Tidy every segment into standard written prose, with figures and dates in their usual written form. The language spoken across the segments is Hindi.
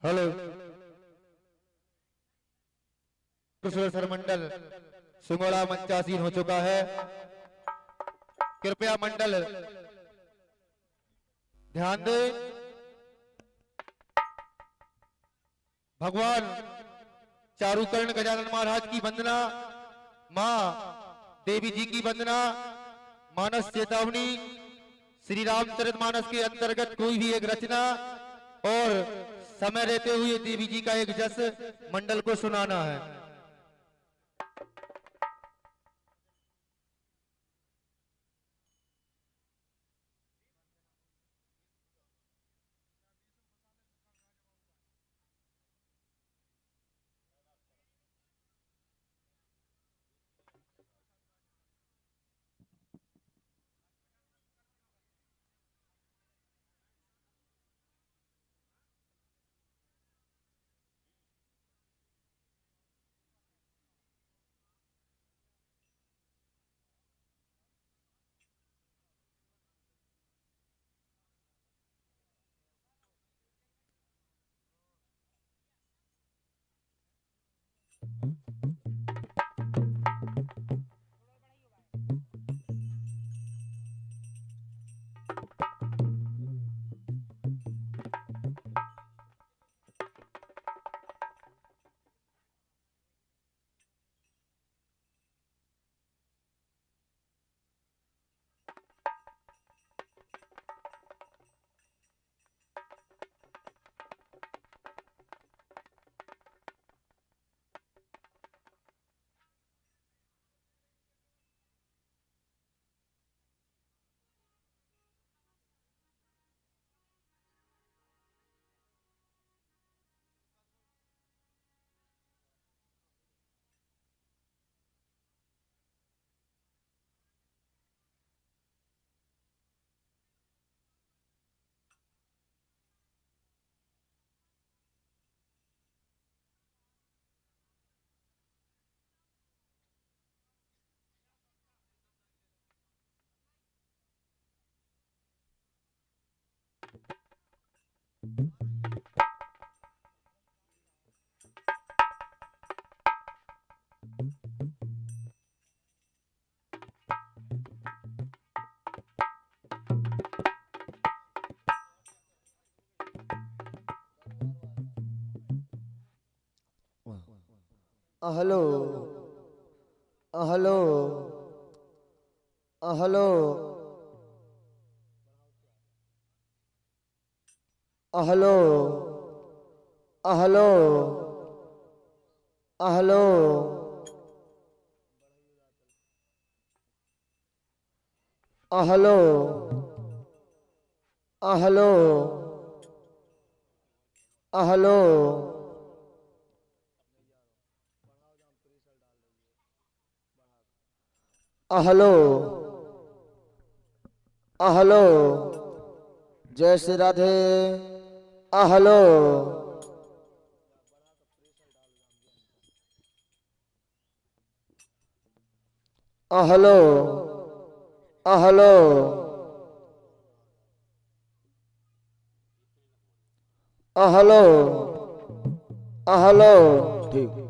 हेलो सुरेश्वर मंडल सिंगोड़ा मंचासीन हो चुका है। कृपया मंडल ध्यान दे। भगवान चारुकर्ण गजानन महाराज की वंदना, माँ देवी जी की वंदना, मानस चेतावनी, श्री रामचरितमानस के अंतर्गत कोई भी एक रचना और समय रहते हुए देवी जी का एक जस मंडल को सुनाना है। Hello hello hello hello hello hello hello hello hello hello hello जय Shri Radhe. Hello hello hello hello hello ठीक।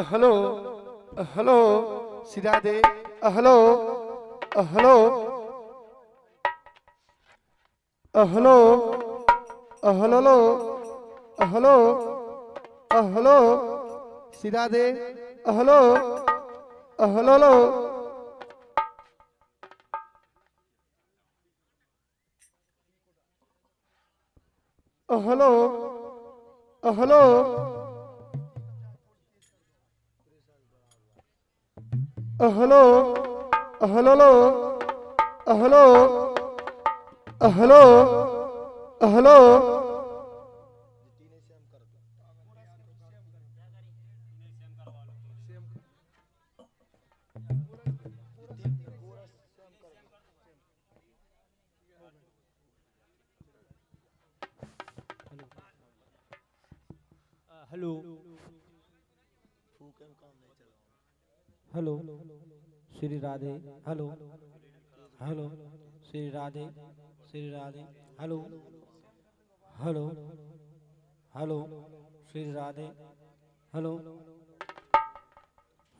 हेलो हेलो सिरा दे। Hello hello hello hello hello hello सिरा दे। Hello hello hello hello hello hello hello hello hello hello hello Shri Radhe hello hello Shri Radhe hello hello hello Shri Radhe hello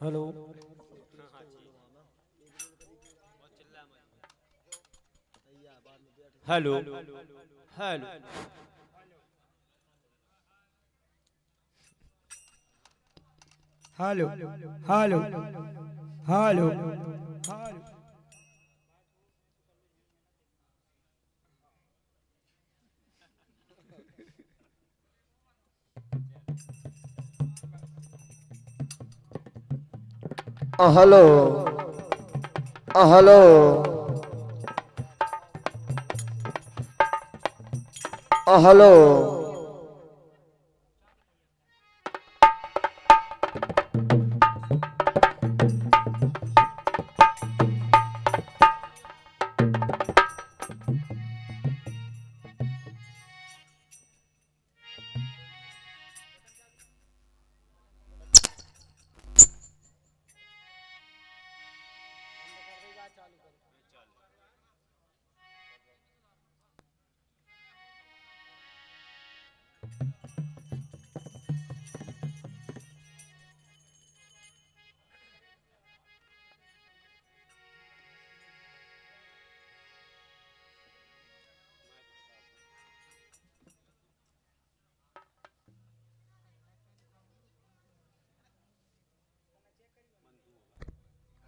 hello hello hello hello hello hello hello hello hello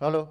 hello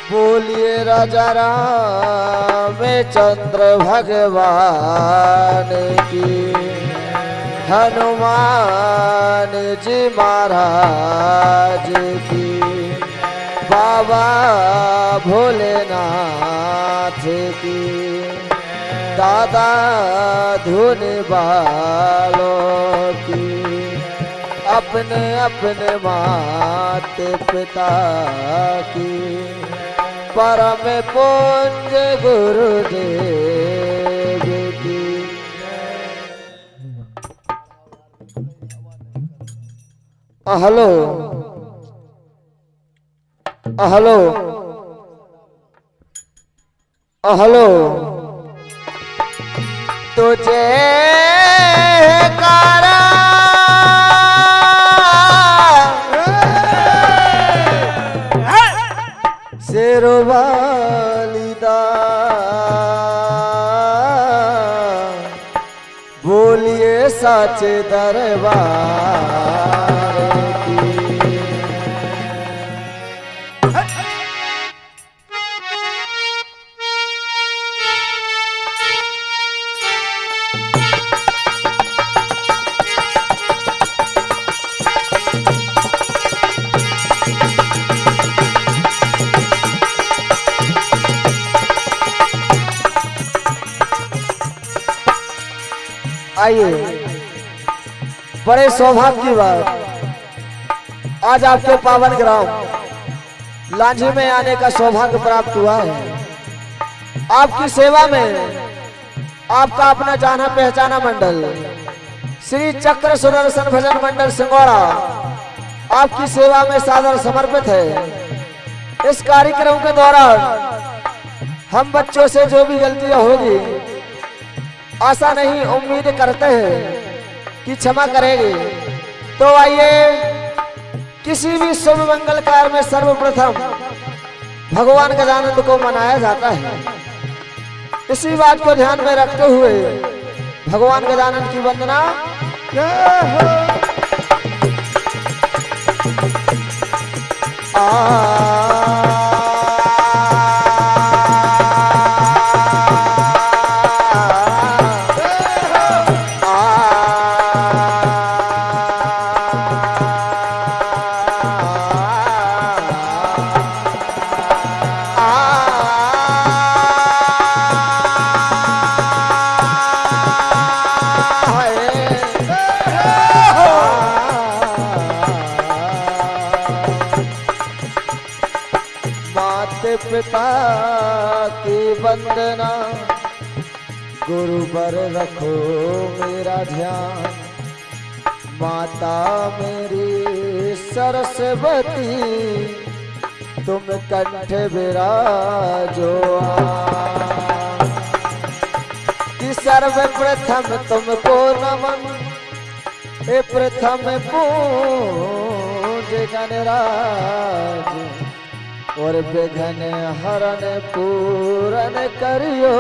बोलिए राजा रामचंद्र भगवान की, हनुमान जी महाराज की, बाबा भोलेनाथ की, दादा धुन वालों की, अपने अपने माता पिता की, परम पूज्य गुरुदेव की। हेलो हेलो हेलो तुझे कारा शेरवालिदा बोलिए साचे दरबार की। आइए, बड़े सौभाग्य की बात, आज आपके पावन ग्राम लांझी में आने का सौभाग्य प्राप्त हुआ है। आपकी सेवा में आपका अपना जाना पहचाना मंडल श्री चक्र सुदर्शन भजन मंडल सिंगोड़ा आपकी सेवा में सादर समर्पित है। इस कार्यक्रम के दौरान हम बच्चों से जो भी गलतियां होगी, आशा नहीं उम्मीद करते हैं कि क्षमा करेंगे। तो आइए, किसी भी शुभ मंगल कार्य में सर्वप्रथम भगवान गजानन को मनाया जाता है। इसी बात को ध्यान में रखते हुए भगवान गजानन की वंदना। पिता की वंदना, गुरु पर रखो मेरा ध्यान, माता मेरी सरस्वती तुम कंठ विराजो। कि सर्वप्रथम तुमको नमन, ए प्रथम पूज गणराज, और विघ्न हरण पूरन करियो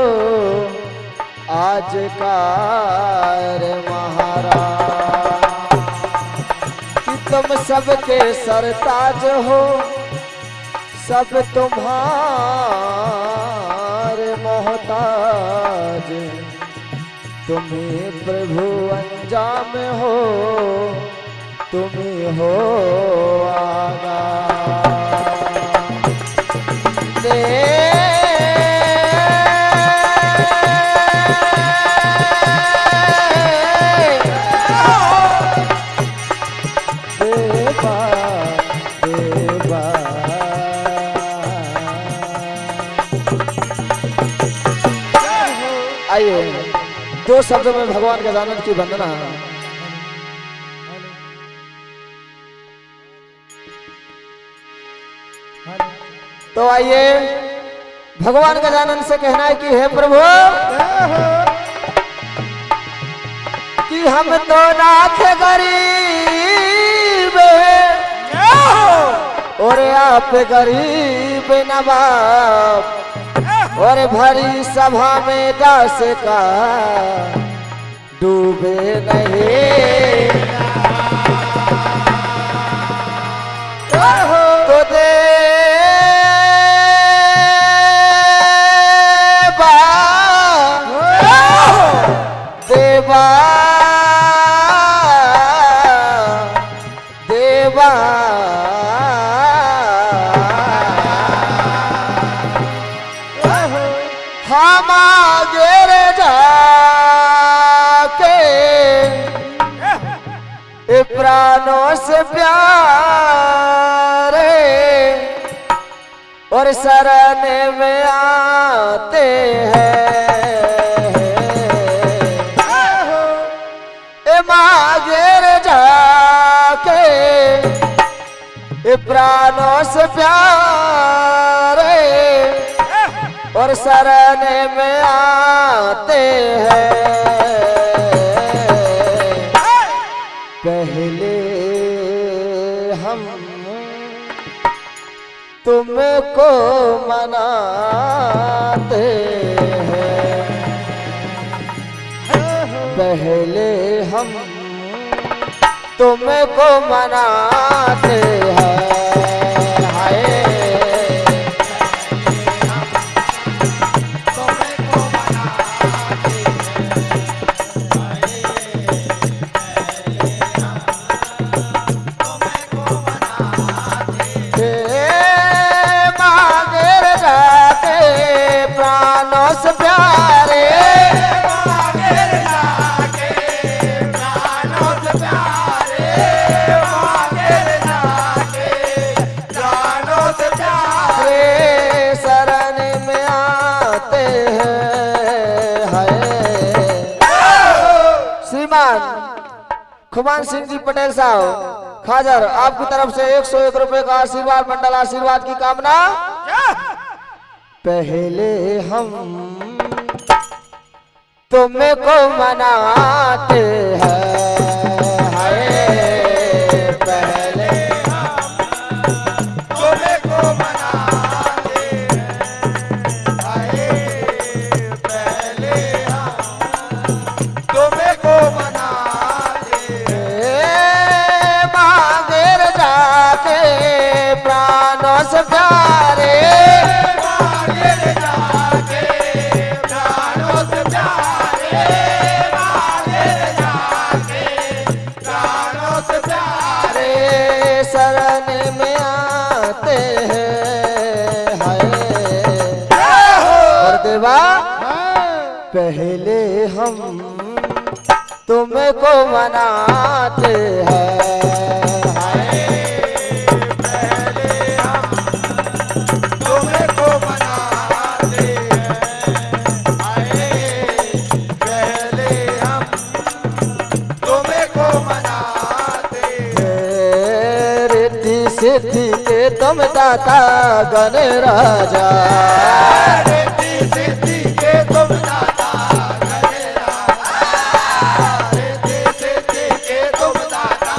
आज कार महाराज। कि तुम सबके सरताज हो, सब तुम्हारे मोहताज, तुम्ही प्रभु अंजाम हो, तुम्ही हो आगा। आइए, दो शब्दों में भगवान गजानन की वंदना। तो आइए, भगवान गजानन से कहना है कि हे प्रभु, कि हम तो नाथ गरीब हैं और आप गरीब नवाब, और भरी सभा में दास का डूबे नहीं। तो देवा देवा हम आगे जाके प्राणों से प्यारे और शरण में आते हैं। मांगे जाके प्राणों से प्यारे और शरण में आते हैं। पहले हम तुमको मनाते हैं, पहले हम तुमको मनाते हैं। हाय तेरे शरण में आते हैं। हाय श्रीमान खुमान सिंह जी पटेल साहब खाजर, आपकी तरफ से 101 रुपए का आशीर्वाद मंडल आशीर्वाद की कामना। पहले हम तुम्हें को मनाते हैं। हाय पहले तुम्हें को मनाते हैं। हाय पहले हम तुम्हें को मनाते हैं। मांगेर जाके प्राणों से प्यारे, मांगेर जाके प्राणों से प्यारे, मांगेर जाके प्राणों से प्यारे। रे शरण में आते हैं। हाय और देवा पहले हम तुम्हें को मनाते हैं। पहले हम तुम्हें को मनाते हैं। हाय पहले हम तुम्हें को मनाते हैं। रिद्धि सिद्धि के तुम दाता गण राजा, रिद्धि सिद्धि के तुम दाता गण राजा। रिद्धि सिद्धि के तुम दाता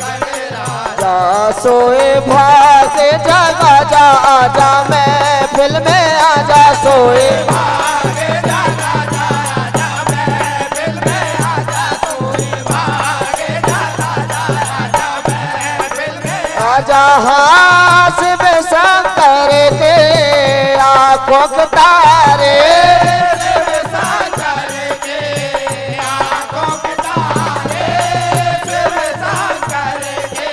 गण राजा। जा सोए भागे जगा जा आजा महफिल में आजा सोए भागे जागा जा राजा महफिल में आजा। सोए भागे जागा जा राजा महफिल में आजा हास में शंकर के आंखों के तारे, शिव शंकर के आंखों के तारे। शिव शंकर के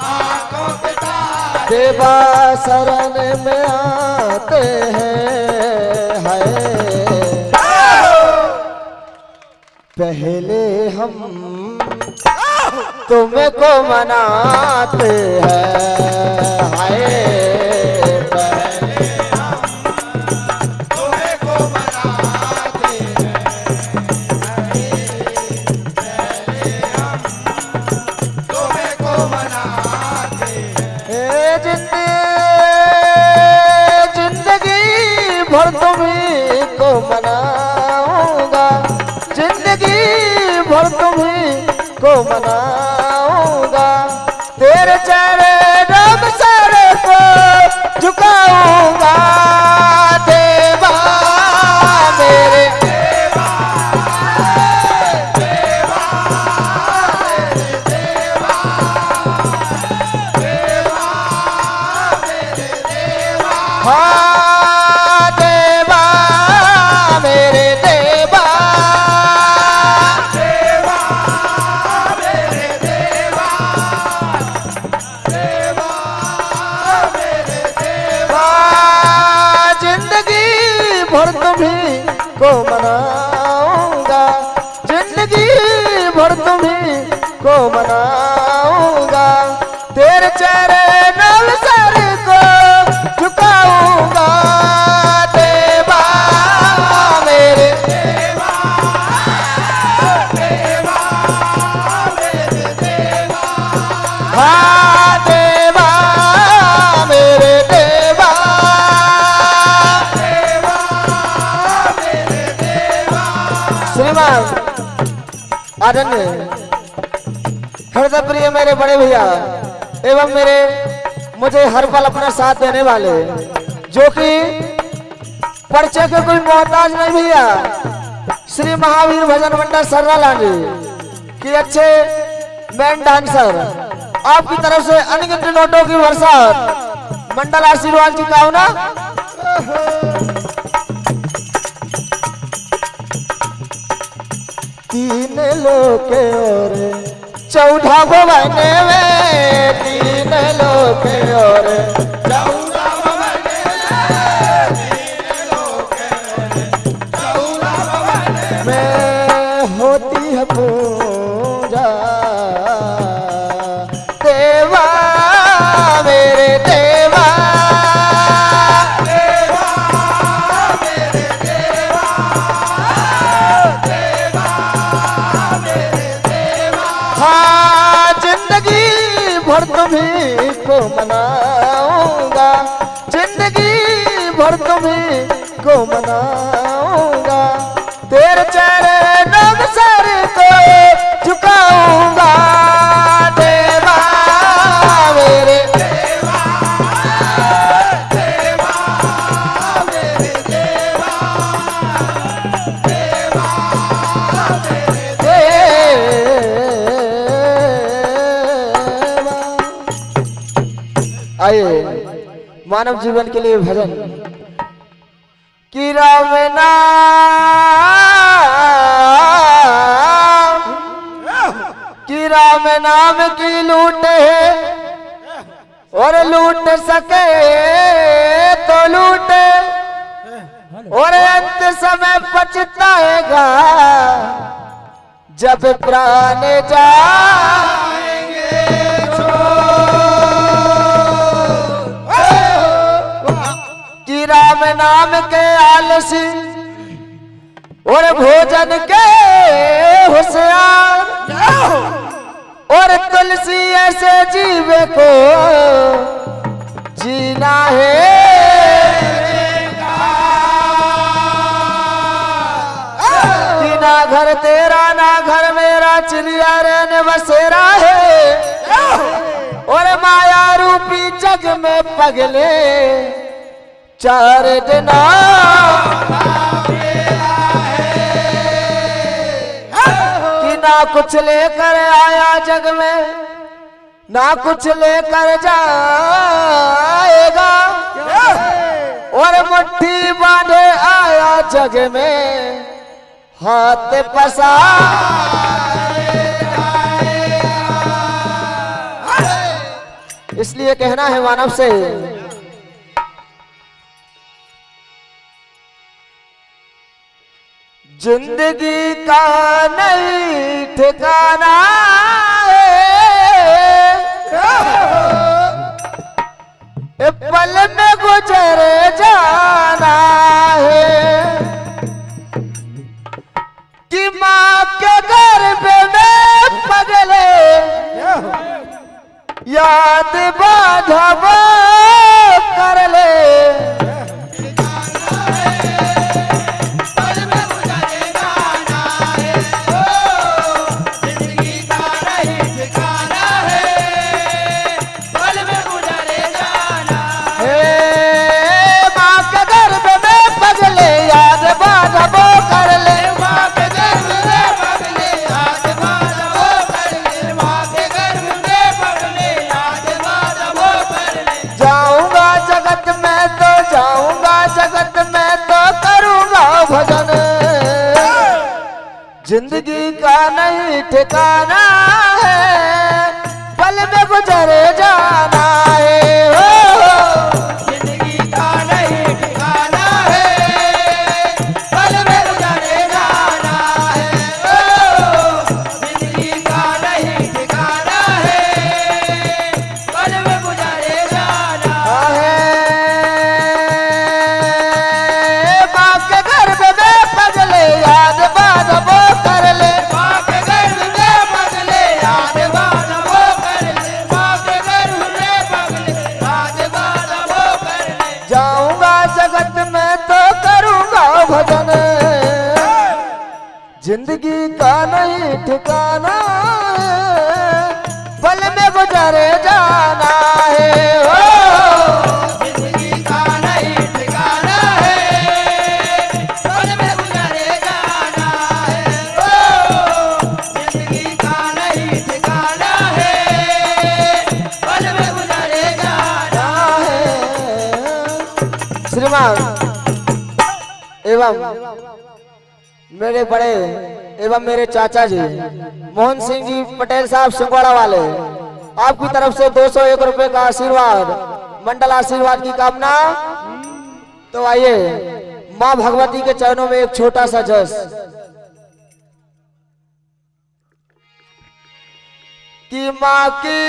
आंखों के तारे। देवा शरण में आते हैं। हाय पहले हम तुम्हें को मनाते हैं। हाय पहले तुम्हें को मनाते हैं। पहले हम तुम्हें को मनाते हैं। जिंदगी भर तुम्हीं को मनाऊंगा, जिंदगी भर तुम्हीं को मनाऊंगा। तेरे चरण सर को झुकाऊंगा। देवा मेरे हाँ देवा मेरे देवा, देवा मेरे देवा। देवा मेरे देवा। जिंदगी भर तुम्हीं को मनाऊंगा, जिंदगी भर तुम्हीं को मनाऊंगा। तेरे चरण सर को झुकाऊंगा। देवा मेरे देवा मेरे देवा। हाँ देवा मेरे देवा। देवा मेरे देवा। श्रीमान आदरणीय हृदय प्रिय मेरे बड़े भैया एवं मेरे मुझे हर पल अपना साथ देने वाले, जो कि परिचय के कोई मोहताज नहीं भैया, श्री महावीर भजन मंडल सर्रा लांडी की अच्छे मैन डांसर, आपकी तरफ से अनगिनत नोटों की बरसात मंडल आशीर्वाद की कामना। तीन लोक और 14 भुवन में, तीन लोक और 14 भवन में, 3 लोक में, 14 भवन में। में होती है पूजा। हाँ जिंदगी भर तुम्ही को मनाऊंगा, जिंदगी भर तुम्ही को मनाऊंगा, तेरे चरणों में सर को झुकाऊंगा देवा मेरे देवा देवा मेरे देवा देवा मेरे देवा। आइए मानव जीवन के लिए भजन कि राम नाम, कि राम नाम की लूट है और लूट सके तो लूटे और अंत समय पछताएगा जब प्राण जाएंगे कि राम नाम के आलसी और भोजन के होशियार और तुलसी ऐसे जीवे को जीना है कि ना घर तेरा ना घर मेरा चिड़िया रहने बसेरा है और माया रूपी जग में पगले चार दिना कि ना कुछ लेकर आया जग में ना कुछ लेकर जाएगा और मुट्ठी बांधे आया जग में हाथ पसा इसलिए कहना है मानव से जिंदगी का नहीं ठिकाना है पल में गुजर जाना है कि माँ के गर्भ में पगले याद बाधव कर ले जिंदगी का नहीं ठिकाना है पल में गुजर जाना है जिंदगी का नहीं ठिकाना है पल में गुजर जाना है जिंदगी का नहीं ठिकाना है पल में गुजर जाना है माँ के गर्भ में पगले याद बाधव भजन जिंदगी का नहीं ठिकाना पल में गुजरे जाना है जिंदगी का नहीं ठिकाना है पल में गुजरे जाना है जिंदगी का नहीं ठिकाना है पल में गुजरे जाना है। श्रीमान एवं मेरे बड़े एवं मेरे चाचा जी मोहन सिंह जी पटेल साहब सिंगवाड़ा वाले आपकी तरफ से 201 रुपए का आशीर्वाद मंडल आशीर्वाद की कामना। तो आइए माँ भगवती के चरणों में एक छोटा सा जस कि माँ की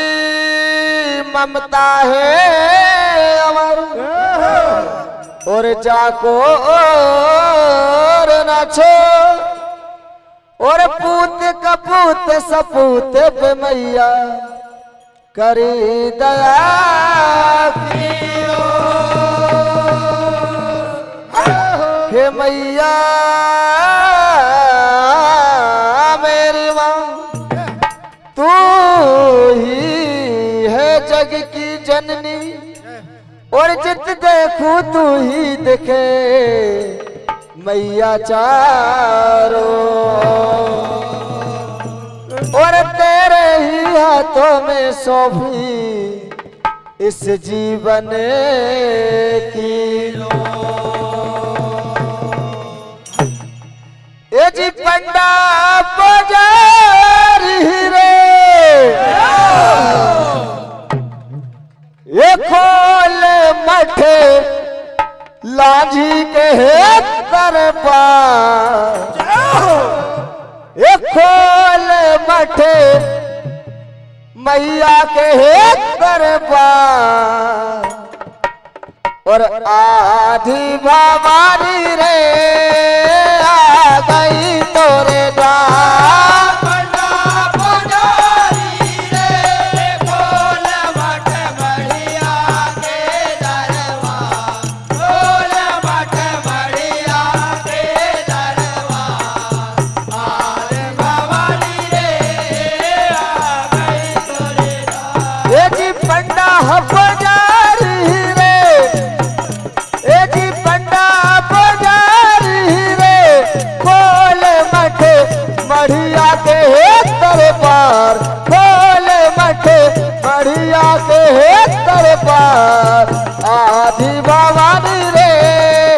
ममता है अमर और जाको और न छो और पूत कपूत सपूत पे मैया करी दया कियो। हे मैया मेरी माँ तू ही है जग की जननी और जित देखूं तू ही दिखे मैया चारों और तेरे ही हाथों में सौंपी इस जीवन की लो। ये जी पंडा पुजारी रे ये खोल मठे लाजी के दरबार ये खोल मठे मैया के दरबार और आधी भवानी रे आ गई तोरे द्वार। बढ़िया के दरबार खोल मठे बढ़िया के दरबार आधी भवानी रे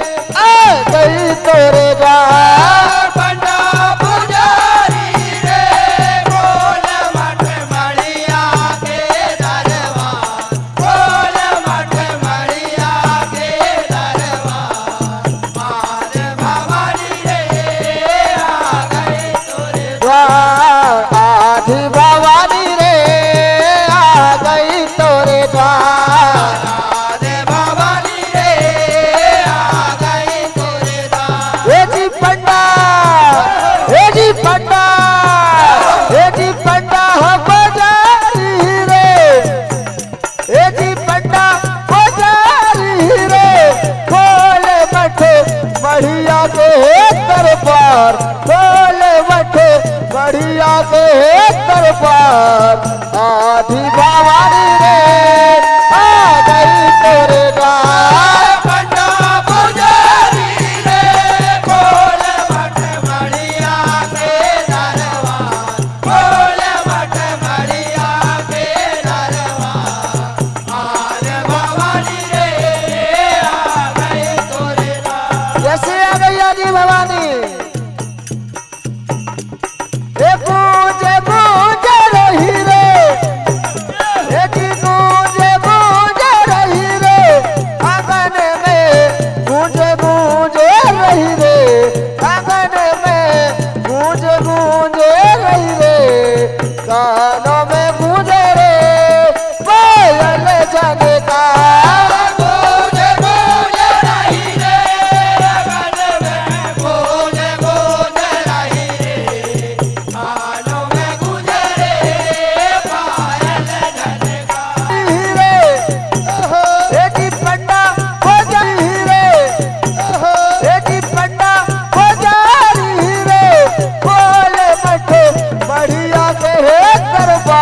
आ गई तोरे द्वार। पंडा पुजारी रे खोल मठ बढ़िया के दरबार खोल मठ बढ़िया के दरबार आधी भवानी रे आ गई आधी भवानी रे आ गई तोरे द्वार। आधी भवानी रे आ गई तोरे द्वार। हे जी पंडा हे जी पंडा हे जी पंडा पुजारी रे हे जी पंडा पुजारी रे खोल मठे बढ़िया के दरबार खोल मठे बढ़िया के दरबार आधी भवानी रे आ गई तोरे द्वार। पंडा पुजारी रे खोल मठ बढ़िया के दरबार खोल मठ बढ़िया के दरबार आधी भवानी रे आ गई तोरे द्वार। कैसे आ गई आधी भवानी गूंजे गूंजे रही रे गूंजे गूंजे रही रे आंगन में गूंजे गूंजे रही रे आंगन में गूंजे गूंजे रही रे कानों में गूंजे रे कोयल जाने का गूंजे गूंजे रही रे आंगन में गूंजे गूंजे रही रे कानों में गूंजे रे पायल झनका। हीरे बेटी पंडा हो जाई हीरे बेटी पंडा हो जाई हीरे खोल मठे बढ़िया के दरबार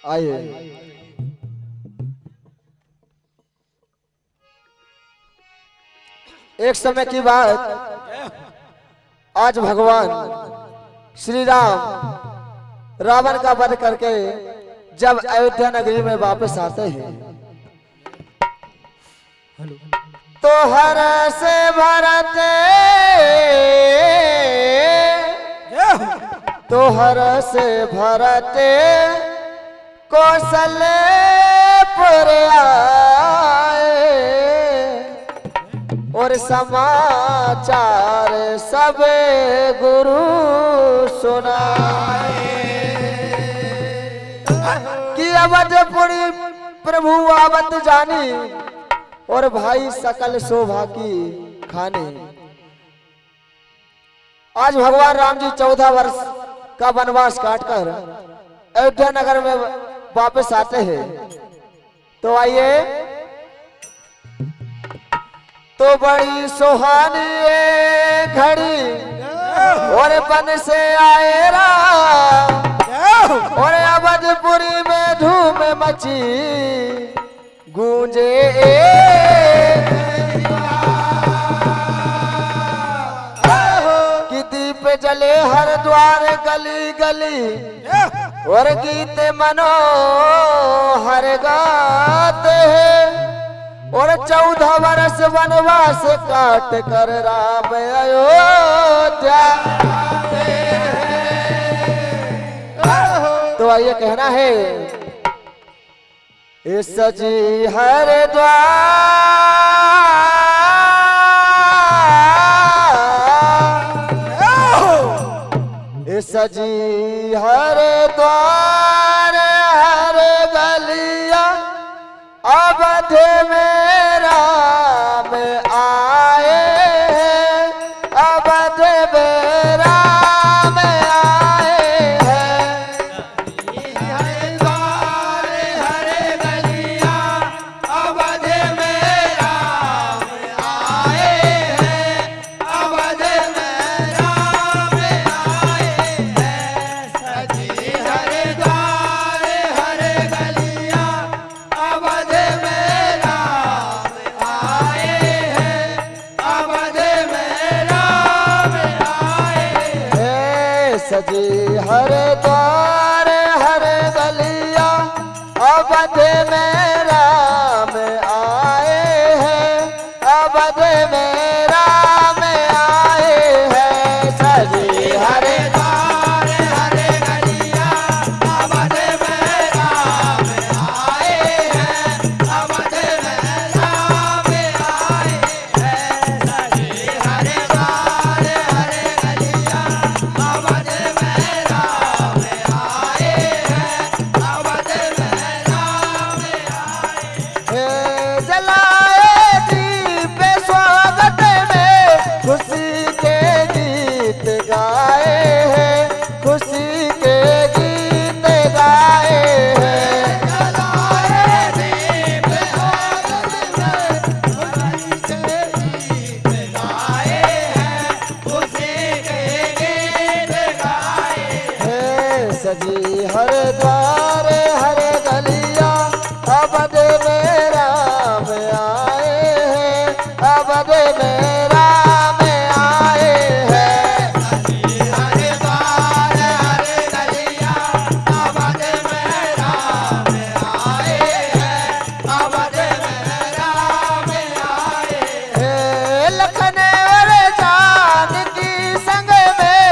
आइए। एक समय की बात, आज भगवान श्री राम रावण का वध करके जब अयोध्या नगरी में वापस आते हैं तो हर से भरते तो हर से भरते कौशलपुर आए और समाचार सब गुरु सुनाए कि अवधपुरी प्रभु आवत जानी और भाई सकल शोभा की खाने। आज भगवान राम जी 14 वर्ष का वनवास काटकर अयोध्या नगर में वापस आते हैं। तो आइए, तो बड़ी सुहानी ये घड़ी और बन से आए राम और अवधपुरी में धूम मची गूंजे कि दीप जले हर द्वार गली गली और गीत मनोहर गाते हैं और 14 वर्ष वनवास काट कर राम अयोध्या। तो आइए कहना है, इस सजी हर द्वार, इस सजी हर द्वार हर गलिया अवध में राम आए हैं, अवध में राम आए हैं। सजी हर द्वार हर गलिया अवध में राम आए हैं, अवध में राम आए हैं। सजी हर द्वार हर गलिया अवध में राम आए हैं, अवध में राम आए हैं। सजी हर द्वार हर गलिया अवध जलाए दीप स्वागत में खुशी के गीत गाए हैं, खुशी के गीत गाए हैं। जलाए दीप स्वागत में खुशी के गीत गाए हैं, खुशी के गीत गाए हैं। सजी हर द्वार हर गलिया अवध में राम आए हैं, अवध में राम आए हैं। सजी हर द्वार हर गलिया अवध में राम आए हैं, अवध में राम आए हैं। लखन और जानकी संग में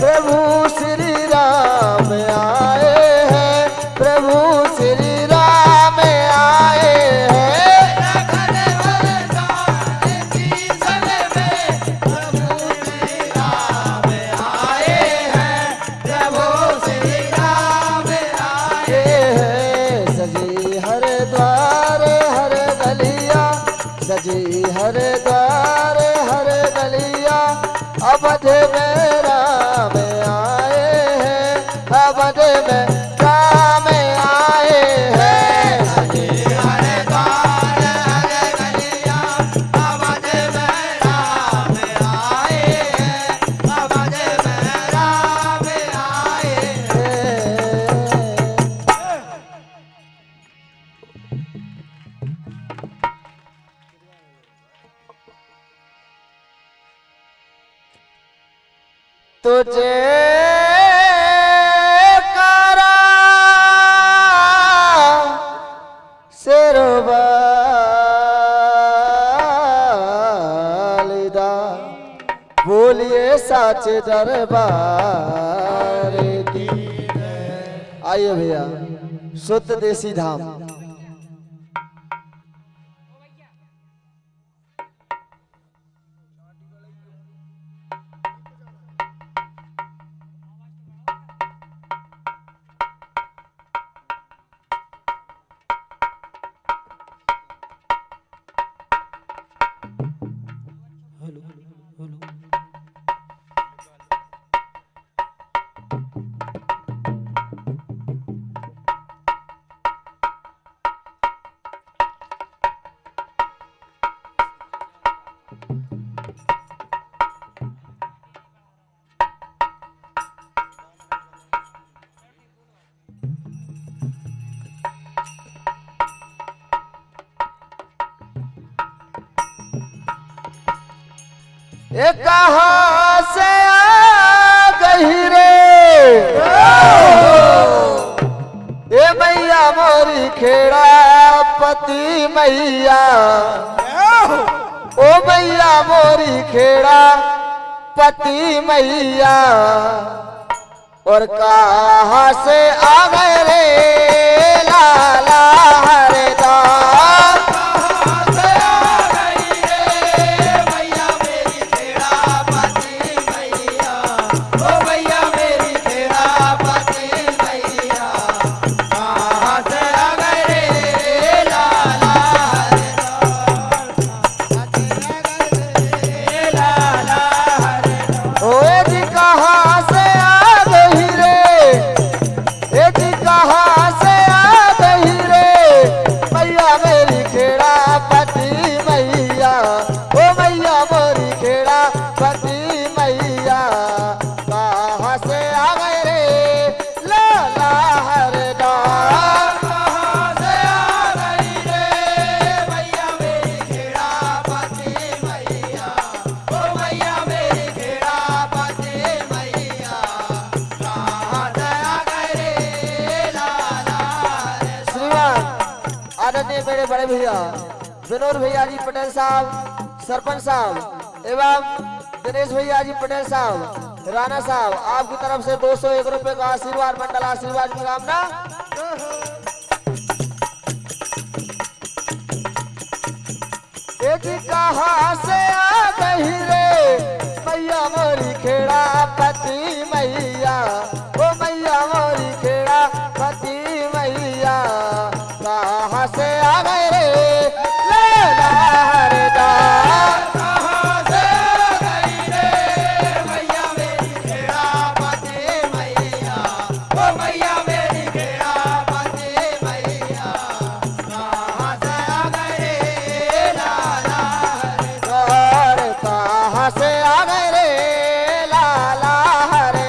प्रभु श्री राम आए हैं, प्रभु श्री राम आए हैं। लखन और जानकी संग में प्रभु श्री राम आए हैं, प्रभु श्री राम आए हैं। सजी हर द्वार हर गलिया, सजी हर द्वार हर गलिया अवध में राम आए हैं, अवध में राम आए हैं। सजी हर द्वार हर गलिया अवध में राम आए हैं, अवध में राम आए हैं। साचे दरबार की। आइए भैया, शुद्ध देसी धाम। हेलो हेलो ये कहाँ से आ गई रे ये मैया मोरी खेड़ा पति मैया। ओ मैया मोरी खेड़ा पति मैया। और कहाँ से आ गए रे लाला हरदा। मेरे बड़े भैया विनोद भैया जी पटेल साहब, सरपंच साहब एवं दिनेश भैया जी पटेल साहब, राणा साहब, आपकी तरफ से 201 रुपए का आशीर्वाद मंडल आशीर्वाद की कामना। कहाँ से आ गई रे मैया मोरी खेड़ा पति मैया। ओ मैया मोरी खेड़ा पति मैया। कहाँ से आ गए रे लैला हरदा। कहाँ से आ गई रे मैया मेरी खेड़ा पति मैया। ओ मैया मेरी खेड़ा पति मैया। कहाँ से आ गए रे लाला हरदा। कहाँ से आ गए रे लाला हरदा।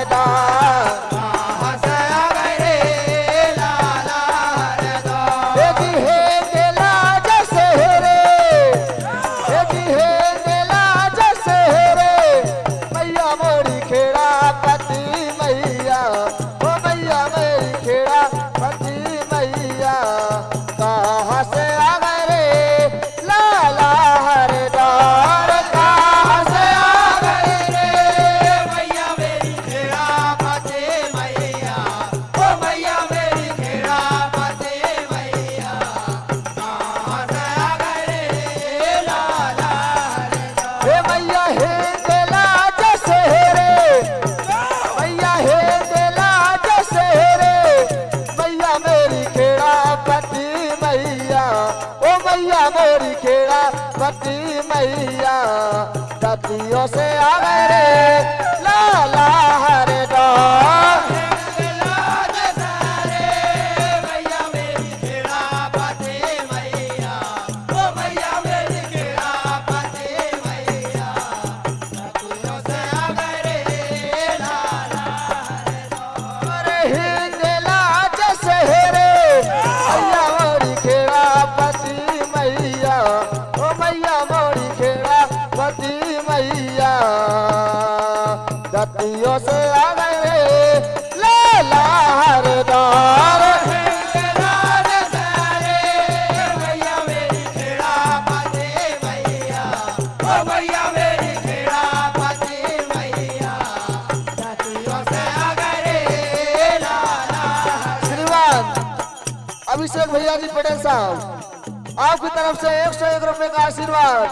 अभिषेक भैया जी पटेल साहब, आपकी तरफ से 101 रुपए का आशीर्वाद,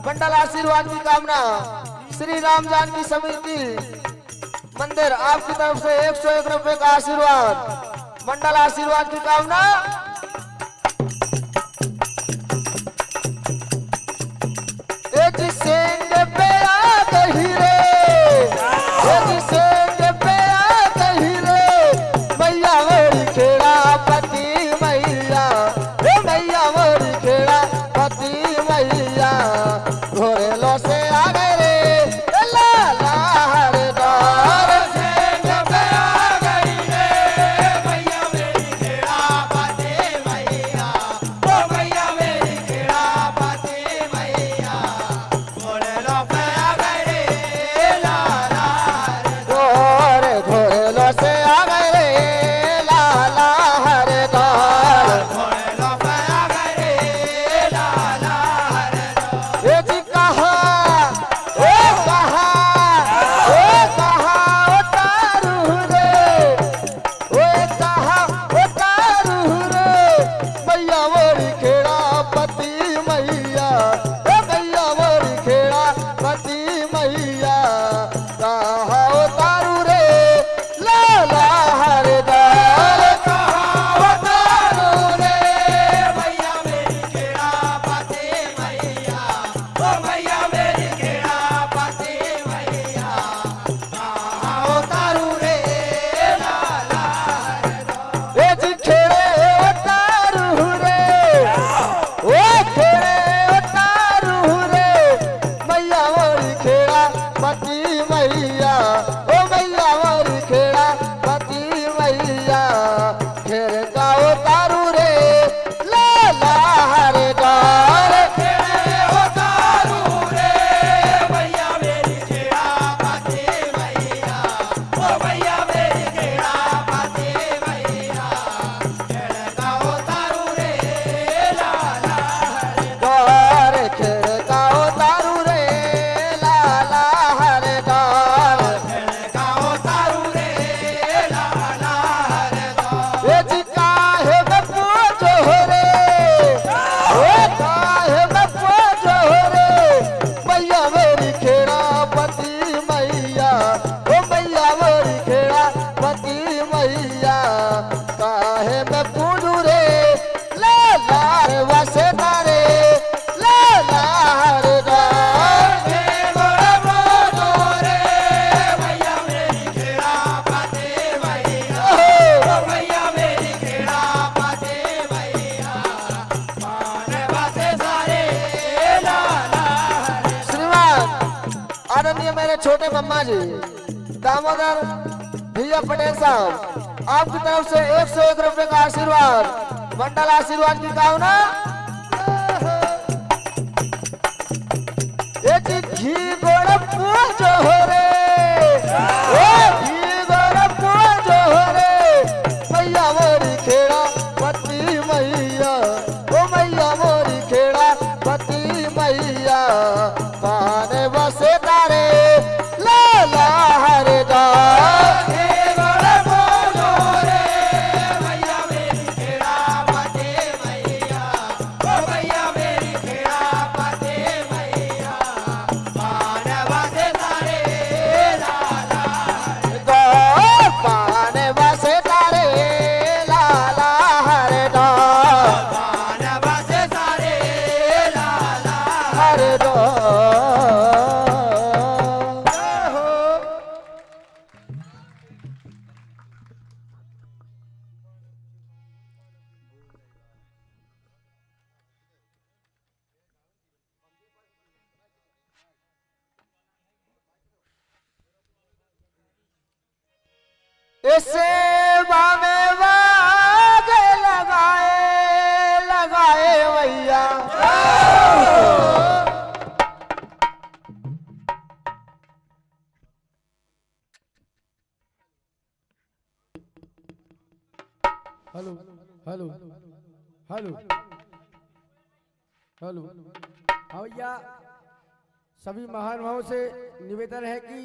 मंडल आशीर्वाद की कामना, श्री राम जानकी समिति मंदिर आपकी तरफ से 101 रुपए का आशीर्वाद, मंडल आशीर्वाद की कामना। सेंग पे आ गई रे, सेंग पे आ गई रे, मैया मोरी खेड़ा पति मैया, मैया मोरी खेड़ा पति मैया, घोरे लो से आ गए रे लाला हरदार। सेंग पे आ गई रे मैया मेरी खेड़ा पति मैया, ओ मैया मेरी खेड़ा पति मैया, घोड़े लो पे आ गई रे लाला घोरे घोरे लो से आ गए रे लाला हरदार। घोड़े लो पे आ गई रे लाला ये जी कहा उतारू रे, उतारू रे, मैया मोरी खेड़ा पति मैया, मैया मोरी खेड़ा पति मैया, कहा उतारू रे लाला हरदार। उतारू रे मैया मेरी खेड़ा पति मैया, ओ मैया मेरी खेड़ा पति मैया, उतारू रे लाला ये जी खेड़े उतारू रे, ओ खेड़े उतारू रे, मैया मोरी खेड़ा पति मैया, ओ मैया मोरी खेड़ा पति मैया, खेर का उतारू रे लाला हरदार। उतारू रे मैया मेरी खेड़ा पति मैया, ओ मैया मेरी खेड़ा पति मैया, खेड़ा उतारू रे लाला द्वार खेर का उतारू रे लाला हरदार। खेड़ा उतारू रे लाला ये जी काहे में पूजो रे, ओ काहे में पूजो रे, मैया मेरी खेड़ा पति मैया, ओ मैया मेरी खेड़ा पति मैया, काहे में पूजू रे लाला वसे तारे लाला हरदार। गोरे बोलो रे मैया मेरी खेड़ा पति मैया, ओ मैया मेरी खेड़ा पति मैया, माने बाते सारे लाला श्रीमान आदरणीय मेरे छोटे मम्मा जी दामोदर भैया पटेल साहब, आपकी तरफ से 101 रुपए का आशीर्वाद, मंडल आशीर्वाद की कामना। ये जी घी गोड़ पूजो रे, ओ घी गोड़ पूजो रे, मैया मोरी खेड़ा पति मैया, ओ मैया मोरी खेड़ा पति मैया, पाने बसे तारे लाला हरदार। गोरे बोलो रे मैया मेरी खेड़ा पति मैया, ओ मैया मेरी खेड़ा पति मैया, माने बाते सारे लाला पाने बसे तारे लाला हरदार, माने बाते सारे लाला हरदार। इसे बामे वाग लगाए लगाए भैया, हेलो हेलो हेलो हेलो। हाँ भैया, सभी महानुभावों से निवेदन है कि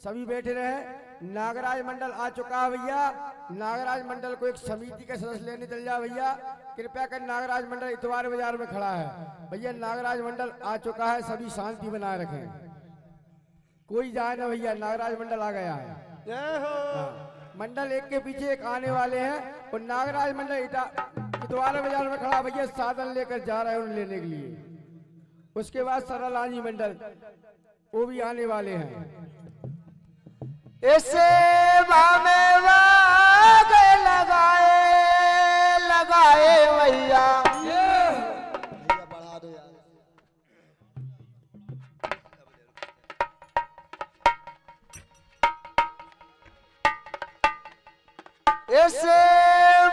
सभी बैठे रहे। नागराज मंडल आ चुका है भैया। नागराज मंडल को एक समिति का सदस्य लेने चल जा भैया। कृपया कर, नागराज मंडल इतवार बाजार में खड़ा है भैया। नागराज मंडल आ चुका है, सभी शांति बनाए रखें, कोई जाए ना भैया। नागराज मंडल आ गया है। हाँ, मंडल एक के पीछे एक आने वाले हैं और नागराज मंडल इतवार बाजार में खड़ा भैया, साधन लेकर जा रहे हैं उन्हें लेने के लिए। उसके बाद सरलानी मंडल वो भी आने वाले हैं। इसे में वाग लगाए लगाए भैया। बढ़ा दो यार। इसे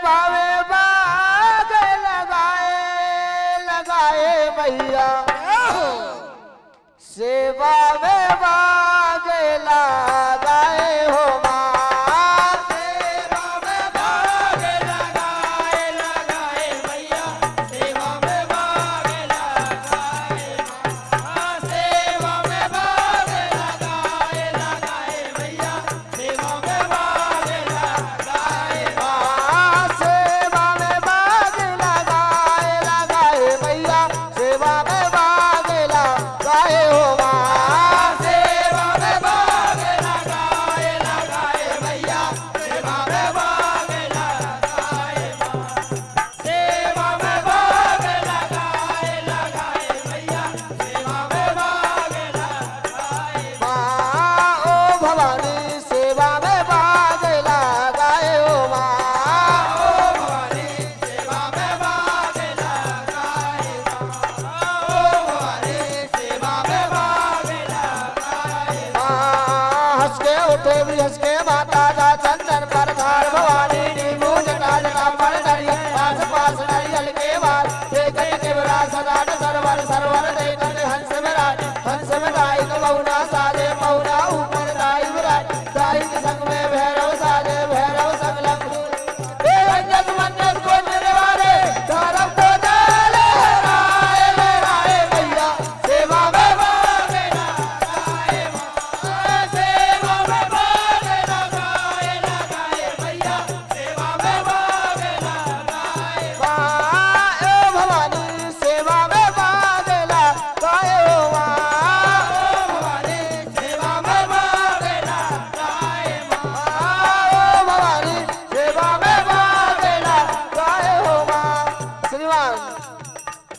में वाग लगाए लगाए भैया। सेवा में वाग लगाए हो माँ। सेवा में भाग लगाए लगाए भैया। सेवा में भाग लगाए माँ। सेवा में भाग लगाए लगाए भैया। सेवा में भाग लगाए माँ। सेवा में वाग लगाए लगाए भैया। सेवा में वाग लगाए हो माँ। सेवा में भाग लगाए लगाए भैया। सेवा में भाग लगाए माँ। सेवा में भाग लगाए लगाए भैया। सेवा में भाग लगाए माँ। ओ भवानी सेवा में वाग लगाए हो माँ। ओ भवानी सेवा में भाग लगाए माँ। ओ भवानी सेवा में भाग लगाए माँ। हंस के उठे भी हंस के माता जा चंदन पर धार भवानी नींबू जटा जटा पर नरियल पास पास नरियल के बाल देखत के बड़ा सदा सरवर सरवर देखत हंस में गाय तो बहुना साजे बहुना ऊपर दाई विराज दाई के संग में भैरव साजे भैरव संग लखनऊ हे रंजन मंजन को निर्वारे धर्म को जाले राय भैया। सेवा में भाग लगाए माँ। सेवा में भाग लगाए लगाए भैया। सेवा में भाग लगाए माँ। ओ भवानी सेवा में वाग लगाए हो माँ। ओ भवानी सेवा में भाग लगाए माँ। ओ भवानी सेवा में वाग लगाए हो माँ। श्रीमान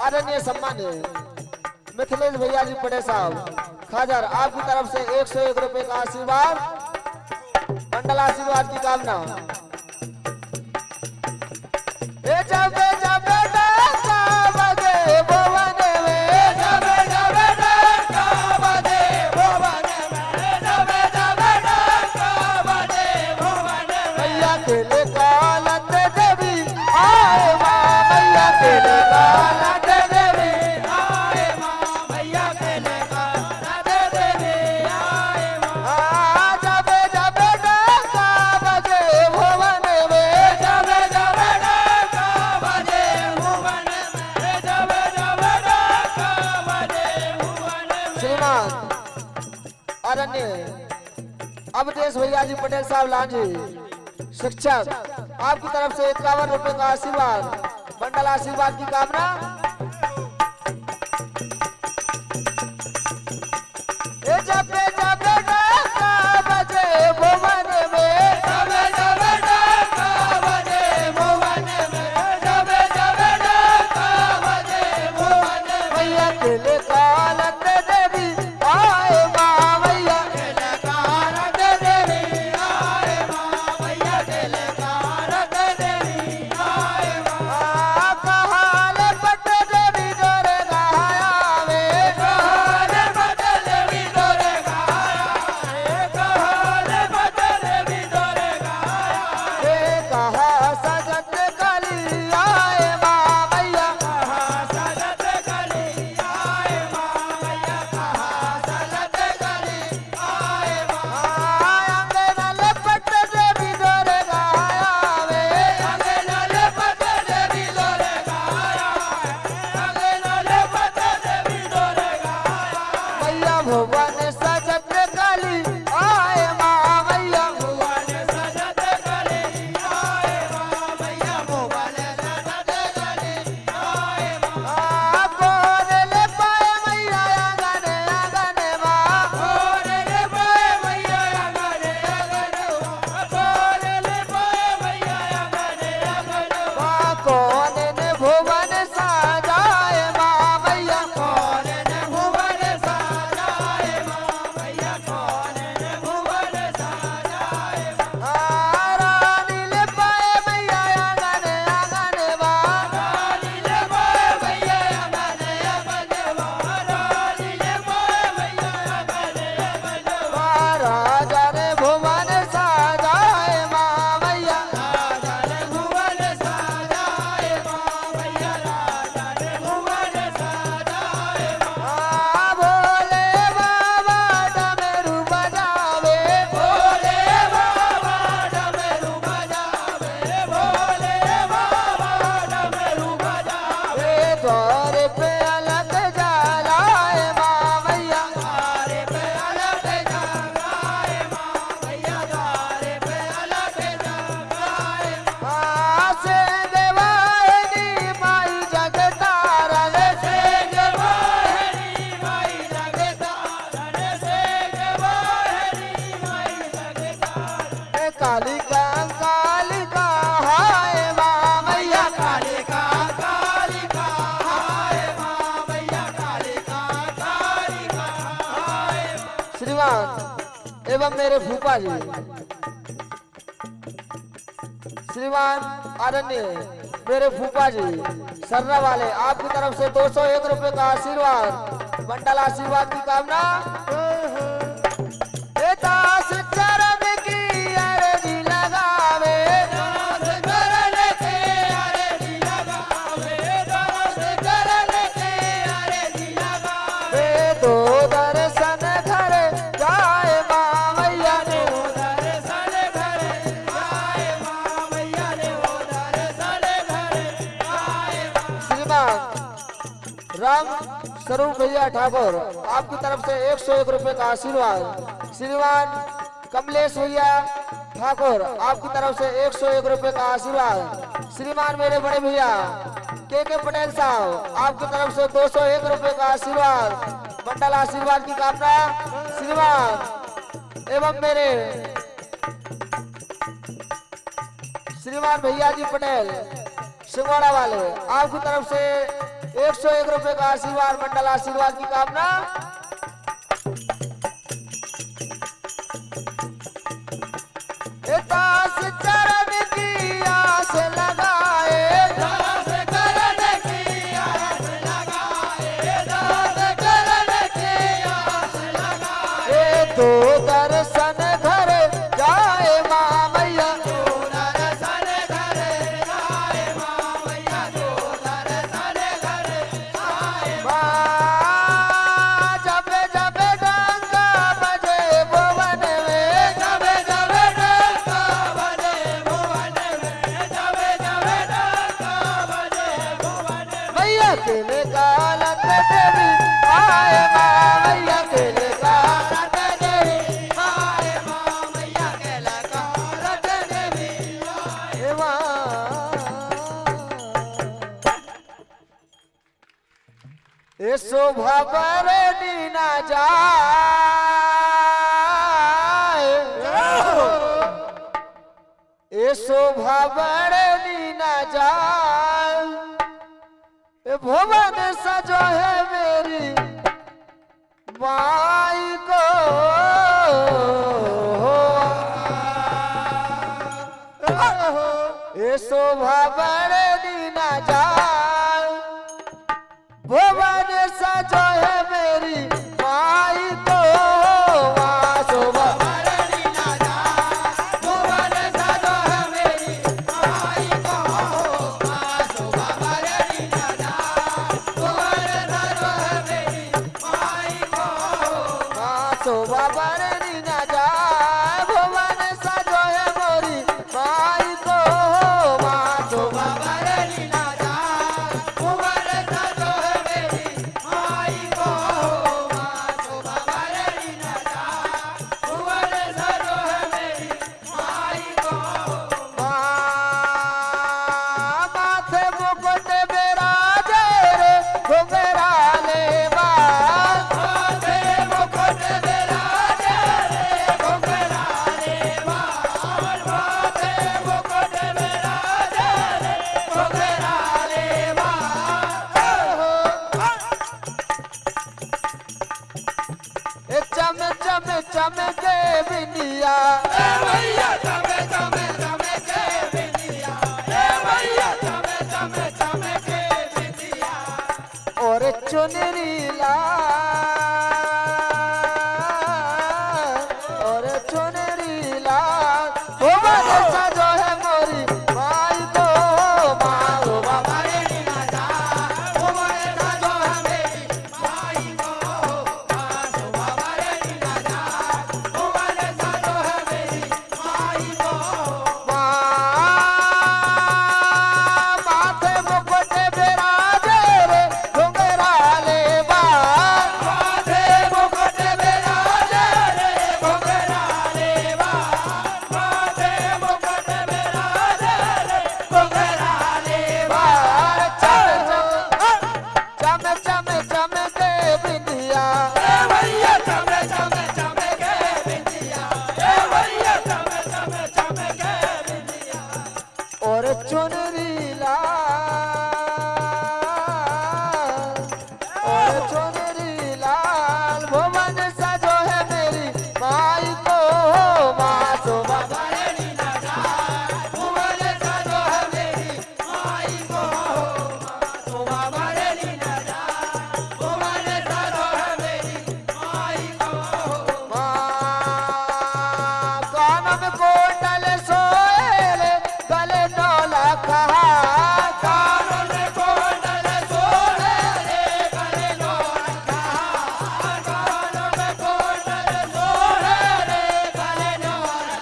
आदरणीय सम्मानीय मिथिलेश भैया जी पटेल साहब खाजर आपकी तरफ से 101 रुपए का आशीर्वाद मंडल आशीर्वाद की कामना। ए जब जब डंका बजे भुवन में जब जब डंका बजे भुवन में। जब जब डंका बजे भुवन में। मैया के ले कालत देवी आए माँ। मैया के ले कालत देवी आए माँ। भैया के लेकर राधे देवी आए माँ। आ जब जब डंका बजे भुवन में। जब जब डंका बजे भुवन में। जब जब डंका बजे भुवन में। श्रीमान आदरणीय अवधेश भैया जी पटेल साहब लांजी शिक्षक आपकी तरफ से 51 रुपए का आशीर्वाद मंडल आशीर्वाद की कामना। ए जब जब डंका बजे भुवन में। जब जब डंका बजे भुवन में। जब जब डंका बजे भुवन में। मैया के ले कालत देवी आए माँ। मैया के लेकर राधे देवी आए माँ। भैया के लेकर राधे देवी आए माँ। कहाल पट एवं मेरे फूफा जी श्रीमान आदरणीय मेरे फूफा जी सर्रा वाले आपकी तरफ से 201 रुपए का आशीर्वाद मंडल आशीर्वाद की कामना। ए दास चरण की अर्जी लगावे दास चरण के अर्जी लगावे दास चरण के अर्जी लगावे ए दो दर्शन घर जाए माँ मैया ने दर्शन घर आए माँ मैया ने वो दर्शन घर आए श्रीमान राम स्वरूप भैया ठाकुर आपकी तरफ से 101 रुपए का आशीर्वाद। श्रीमान कमलेश भैया ठाकुर आपकी तरफ से 101 रुपए का आशीर्वाद। श्रीमान मेरे बड़े भैया के पटेल साहब आपकी तरफ से 201 रुपए का आशीर्वाद मंडल आशीर्वाद की कामना। श्रीमान एवं मेरे श्रीमान भैया जी पटेल सिंगोड़ा वाले आपकी तरफ से 101 रुपए का आशीर्वाद मंडल आशीर्वाद की कामना। ए दास चरण की आस लगाए दास चरण की आस लगाए दास चरण की आस लगाए ए दो दर्शन घर जाए माँ मैया दर्शन घर आए माँ मैया जो दर्शन घर आए माँ जब जब गंगा बजे भुवन में जब जब डंका बजे भुवन में जब जब डंका बजे भुवन में मैया के निकालत देवी आए माँ मैया के निकालत रत देवी आए माँ मैया के लगा रत देवी आए ए शोभा पर नीना जाए ए शोभा पर नीना जाए ए भुवन सजो है मेरी माई को ए शोभा पर नीना जाए भुवन सजो है मेरी माई को माँ शोभा भरणी ना जा भुवन सजो है मेरी माई को माँ शोभा भरणी ना जा भुवन सजो है मेरी माई को माँ शोभा बरनी न जाए भुवन सजो है मोरी माई को माँ शोभा भरणी ना जा भुवन सजो है मेरी माई को माँ शोभा भरणी ना जा भुवन सजो है मेरी माई को माँ माथे मुकुट बिराजे रे घुंघराले बाल माथे मुकुट विराजे रे घुंघराले बाल माथे मुकुट विराजे रे घुंघराले बाल ए चम चम चमके बिंदिया ए भैया चमे चमे चमे के बिंदिया ए भैया चमे चमे चमे के बिंदिया और चुनरी लाल और चुनरी लाल भुवन सजो है मोरी माई को माँ शोभा भरणी ना जा भुवन सजो है मेरी माई को माँ शोभा भरणी ना जा भुवन सजो है मेरी माई को माथे मुकुट बिराजे रे घुंघराले बाल शोभा मारे लीला जा भुवन साजो है मेरी माई को कान में कोटल सोएले गले डोला कहा कानों में कोटल सोहे रे गले डोला कानों में कोटल सोहे रे गले डोला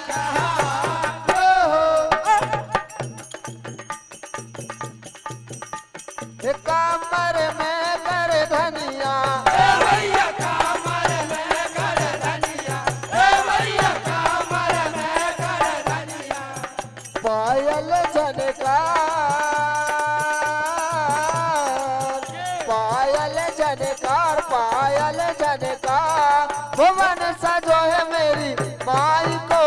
कमर में कर धनिया भैया कमर में कर धनिया भैया कमर में कर धनिया पायल झनकार पायल झनकार भुवन सजो है मेरी माई को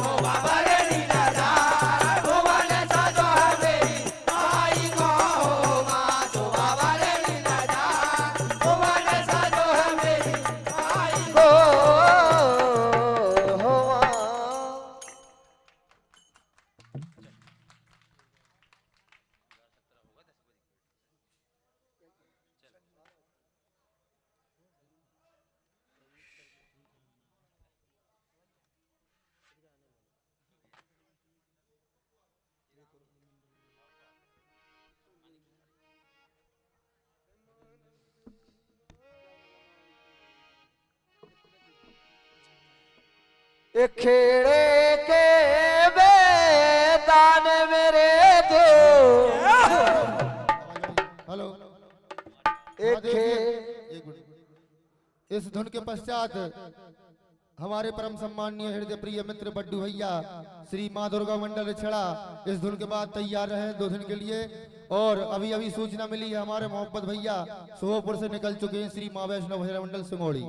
शोभा मारे लीला जा भुवन साजो है मेरी माई को शोभा मारे लीला जा भुवन साजो है मेरी माई को खेड़े के बेदान मेरे दो हेलो एक एक मिनट। इस धुन के पश्चात हमारे परम सम्माननीय हृदय प्रिय मित्र बड्डू भैया श्री माँ दुर्गा मंडल छड़ा इस धुन के बाद तैयार रहे 2 दिन के लिए। और अभी अभी सूचना मिली है हमारे मोहब्बत भैया सोहपुर से निकल चुके हैं श्री माँ वैष्णव भैरव मंडल सिंगोड़ी।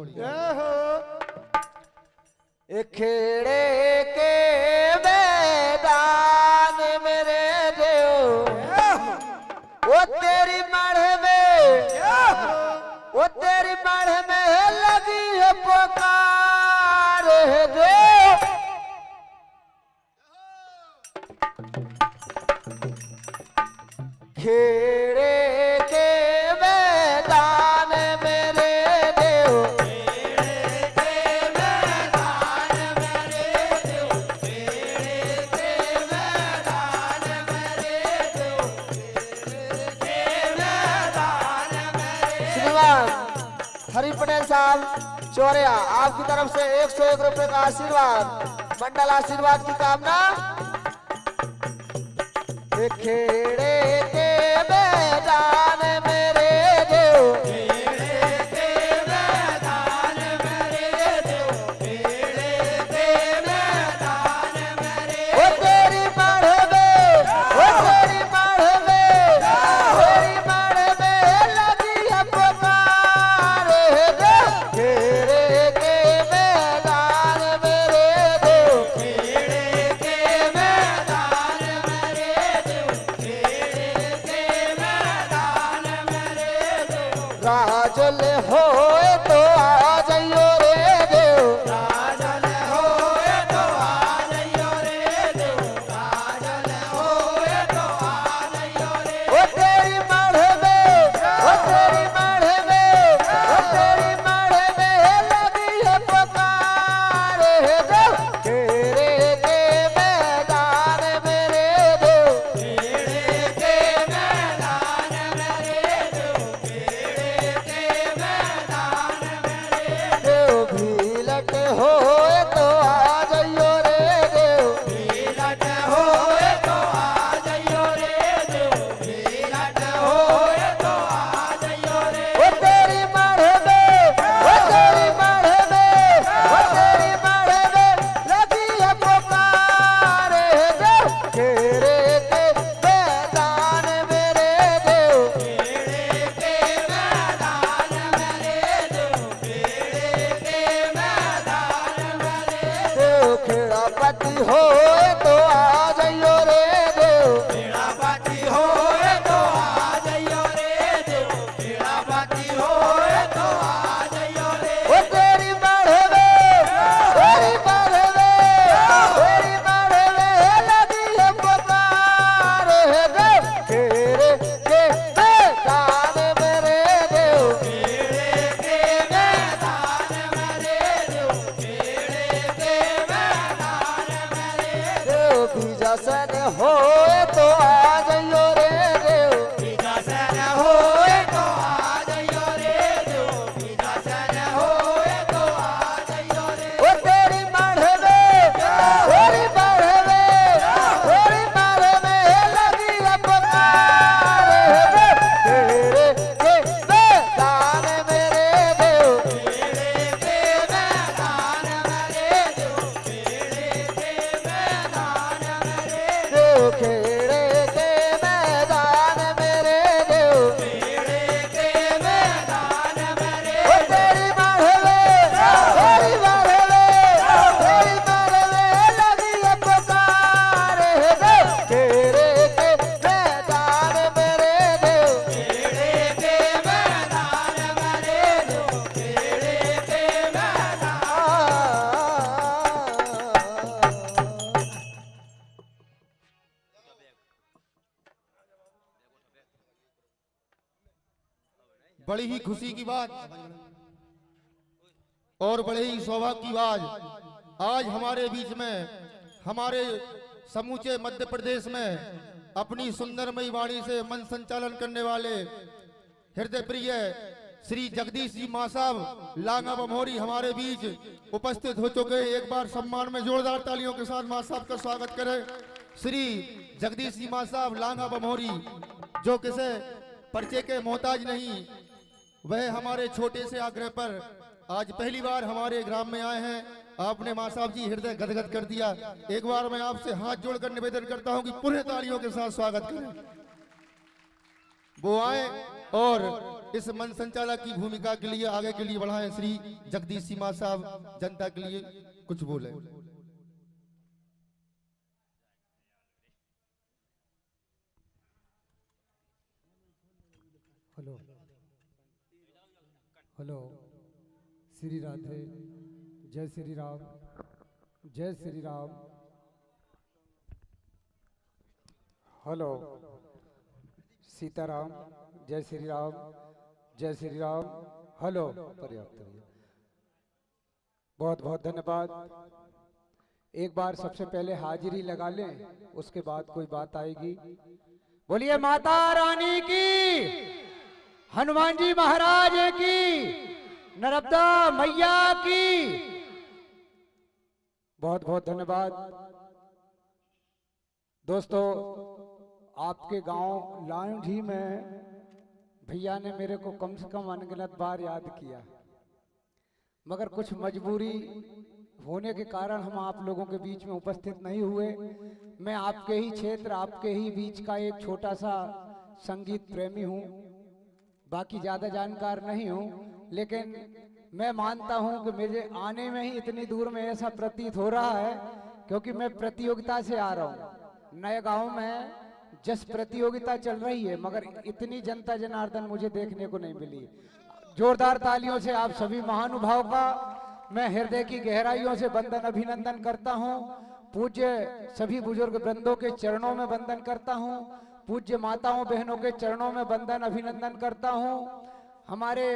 खेड़े के मैदान मेरे देव वो तेरी मढ़ में लगी है पुकार देव खेड़े के मैदान मेरे देव हरि पटेल साहब चौरिया आपकी तरफ से 101 रुपए का आशीर्वाद मंडल आशीर्वाद की कामना। खेड़े के मैदान मेरे देव वो तेरी मढ़ में लगी है पुकार देव खेड़े के मैदान मेरे देव राजल होए तो आ जाइयो रे देव वो तेरी मढ़ में लगी है पुकार देव खेड़े के मैदान मेरे देव बड़ी ही खुशी की बात और बड़े ही सौभाग्य की बात, आज हमारे बीच में, हमारे समूचे मध्य प्रदेश में अपनी सुंदरमयी वाणी से मन संचालन करने वाले हृदय प्रिय श्री जगदीश जी मां साहब लांगा बमोरी हमारे बीच उपस्थित हो चुके। एक बार सम्मान में जोरदार तालियों के साथ मां साहब का स्वागत करें। श्री जगदीश जी मां साहब लांगा बमोरी, जो किसे परिचय के मोहताज नहीं, वह हमारे छोटे से आग्रह पर आज पहली बार हमारे ग्राम में आए हैं। आपने मां साहब जी हृदय गदगद कर दिया। एक बार मैं आपसे हाथ जोड़कर निवेदन करता हूं कि पूरे तालियों के साथ स्वागत करें। वो आए और इस मन संचालक की भूमिका के लिए आगे के लिए बढ़ाएं। श्री जगदीश जी मां साहब जनता के लिए कुछ बोले। हेलो हेलो, श्री राधे, जय श्री राम, जय श्री राम। हेलो, सीताराम, जय श्री राम, जय श्री राम। हेलो, पर्याप्त है। बहुत बहुत धन्यवाद। एक बार सबसे पहले हाजिरी लगा लें, उसके बाद कोई बात आएगी। बोलिए माता रानी की, हनुमान जी महाराज की, नर्मदा मैया की। बहुत बहुत धन्यवाद। दोस्तों, आपके गांव लांझी में भैया ने मेरे को कम से कम अनगिनत बार याद किया, मगर कुछ मजबूरी होने के कारण हम आप लोगों के बीच में उपस्थित नहीं हुए। मैं आपके ही क्षेत्र, आपके ही बीच का एक छोटा सा संगीत प्रेमी हूँ, बाकी ज़्यादा जानकार नहीं हूँ, लेकिन मैं मानता हूँ कि मेरे आने में ही इतनी दूर में ऐसा प्रतीत हो रहा है, क्योंकि मैं प्रतियोगिता से आ रहा हूँ। नए गांव में जस प्रतियोगिता चल रही है, मगर इतनी जनता जनार्दन मुझे देखने को नहीं मिली। जोरदार तालियों से आप सभी महानुभाव का मैं हृदय की गहराइयों से वंदन अभिनंदन करता हूँ। पूज्य सभी बुजुर्ग वृंदों के चरणों में वंदन करता हूँ। पूज्य माताओं बहनों के चरणों में वंदन अभिनंदन करता हूँ। हमारे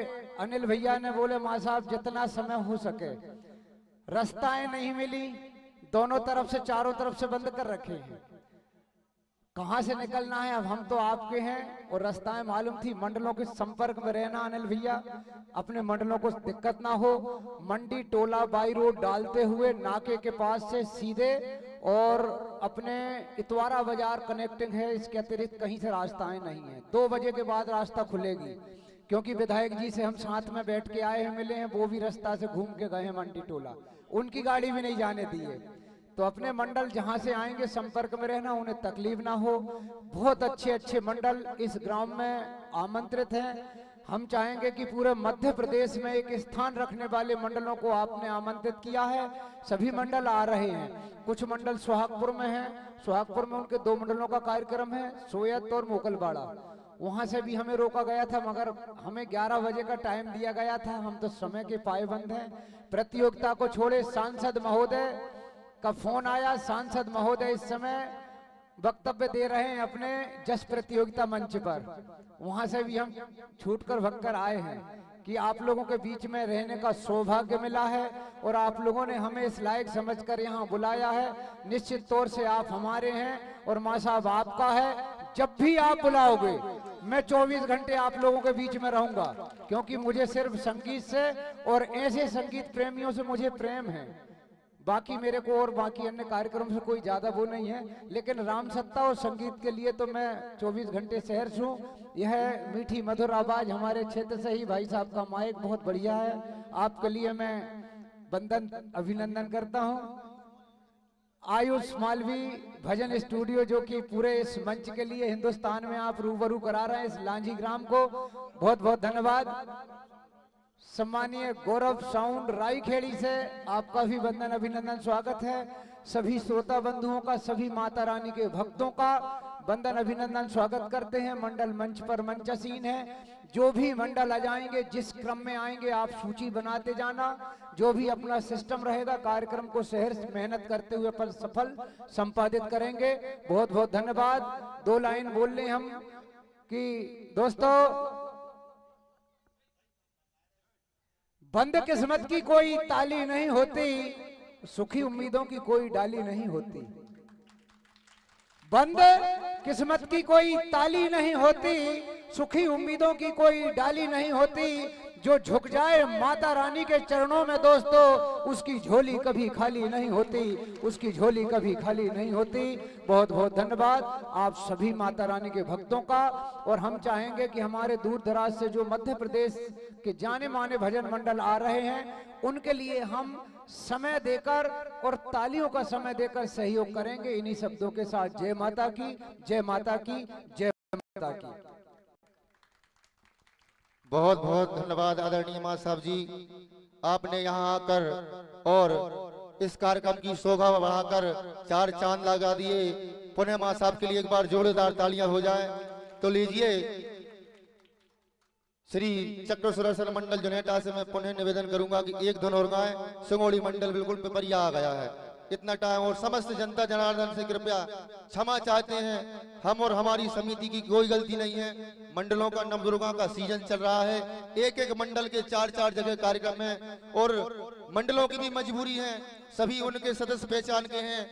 अनिल भैया ने बोले माँ साहब जितना समय हो सके, रास्ताएं नहीं मिली, दोनों तरफ से चारों तरफ से बंद कर रखे हैं, कहाँ से निकलना है। अब हम तो आपके हैं और रास्ताएं मालूम थी। मंडलों के संपर्क में रहना अनिल भैया, अपने मंडलों को दिक्कत ना हो। मंडी टोला बाई रोड डालते हुए नाके के पास से सीधे और अपने इतवारा बाजार कनेक्टिंग है, इसके अतिरिक्त कहीं से रास्ताएं नहीं है। 2 बजे के बाद रास्ता खुलेगी, क्योंकि विधायक जी से हम साथ में बैठ के आए हैं, मिले हैं, वो भी रास्ता से घूम के गए हैं मंडी टोला, उनकी गाड़ी भी नहीं जाने दी है। तो अपने मंडल जहां से आएंगे संपर्क में रहना, उन्हें तकलीफ ना हो। बहुत अच्छे अच्छे मंडल इस ग्राम में आमंत्रित हैं। हम चाहेंगे कि पूरे मध्य प्रदेश में एक स्थान रखने वाले मंडलों को आपने आमंत्रित किया है। सभी मंडल आ रहे हैं। कुछ मंडल सोहागपुर में हैं, सोहागपुर में उनके 2 मंडलों का कार्यक्रम है, सोयत और मोकलबाड़ा। वहां से भी हमें रोका गया था, मगर हमें 11 बजे का टाइम दिया गया था। हम तो समय के पाबंद हैं। प्रतियोगिता को छोड़े सांसद महोदय का फोन आया। सांसद महोदय इस समय वक्तव्य दे रहे हैं अपने जस प्रतियोगिता मंच पर। वहां से भी हम छूटकर भगकर आए हैं कि आप लोगों के बीच में रहने का सौभाग्य मिला है और आप लोगों ने हमें इस लायक समझकर यहाँ बुलाया है। निश्चित तौर से आप हमारे हैं और माँ साहब आपका है। जब भी आप बुलाओगे मैं 24 घंटे आप लोगों के बीच में रहूंगा, क्योंकि मुझे सिर्फ संगीत से और ऐसे संगीत प्रेमियों से मुझे प्रेम है। बाकी मेरे को और बाकी अन्य कार्यक्रम से कोई ज्यादा वो नहीं है, लेकिन राम सत्ता और संगीत के लिए तो मैं 24 घंटे शहर से हूँ। यह मीठी मधुर आवाज हमारे क्षेत्र से ही भाई साहब का माइक बहुत बढ़िया है। आपके लिए मैं वंदन अभिनंदन करता हूँ। आयुष मालवी भजन स्टूडियो, जो कि पूरे इस मंच के लिए हिंदुस्तान में आप रूबरू करा रहे हैं इस लांझी ग्राम को, बहुत बहुत धन्यवाद। सम्मानीय गौरव साउंड रायखेड़ी से आपका भी वंदन अभिनंदन स्वागत है। सभी श्रोता बंधुओं का, सभी माता रानी के भक्तों का वंदन अभिनंदन स्वागत करते हैं। मंडल मंच पर मंचासीन है। जो भी मंडल आ जाएंगे, जिस क्रम में आएंगे, आप सूची बनाते जाना। जो भी अपना सिस्टम रहेगा, कार्यक्रम को शहर मेहनत करते हुए अपन सफल संपादित करेंगे। बहुत बहुत धन्यवाद। 2 लाइन बोल लें हम कि दोस्तों, बंद किस्मत की कोई ताली नहीं होती, सुखी उम्मीदों की कोई डाली नहीं होती। बंद किस्मत की कोई ताली नहीं होती, सुखी उम्मीदों की कोई डाली नहीं होती। जो झुक जाए माता रानी के चरणों में दोस्तों, उसकी झोली कभी खाली नहीं होती, उसकी झोली कभी खाली नहीं होती। बहुत बहुत धन्यवाद आप सभी माता रानी के भक्तों का। और हम चाहेंगे कि हमारे दूर दराज से जो मध्य प्रदेश के जाने माने भजन मंडल आ रहे हैं, उनके लिए हम समय देकर और तालियों का समय देकर सहयोग करेंगे। इन्हीं शब्दों के साथ जय माता की, जय माता की, जय माता की। बहुत बहुत धन्यवाद आदरणीय मां साहब जी, आपने यहाँ आकर और इस कार्यक्रम की शोभा बढ़ाकर 4 चांद लगा दिए। पुनः मां साहब के लिए एक बार जोरदार तालियां हो जाए। तो लीजिए श्री चक्र सुदर्शन मंडल जुनेटा से मैं पुनः निवेदन करूंगा कि एक धुन और गाएं। सुंगोड़ी मंडल बिल्कुल पिपरिया आ गया है, इतना टाइम। और समस्त जनता जनार्दन से कृपया क्षमा चाहते हैं, हम और हमारी समिति की कोई गलती नहीं है। मंडलों का नवदुर्गा का सीजन चल रहा है, एक एक मंडल के 4-4 जगह कार्यक्रम है और मंडलों की भी मजबूरी है। सभी उनके सदस्य पहचान के हैं,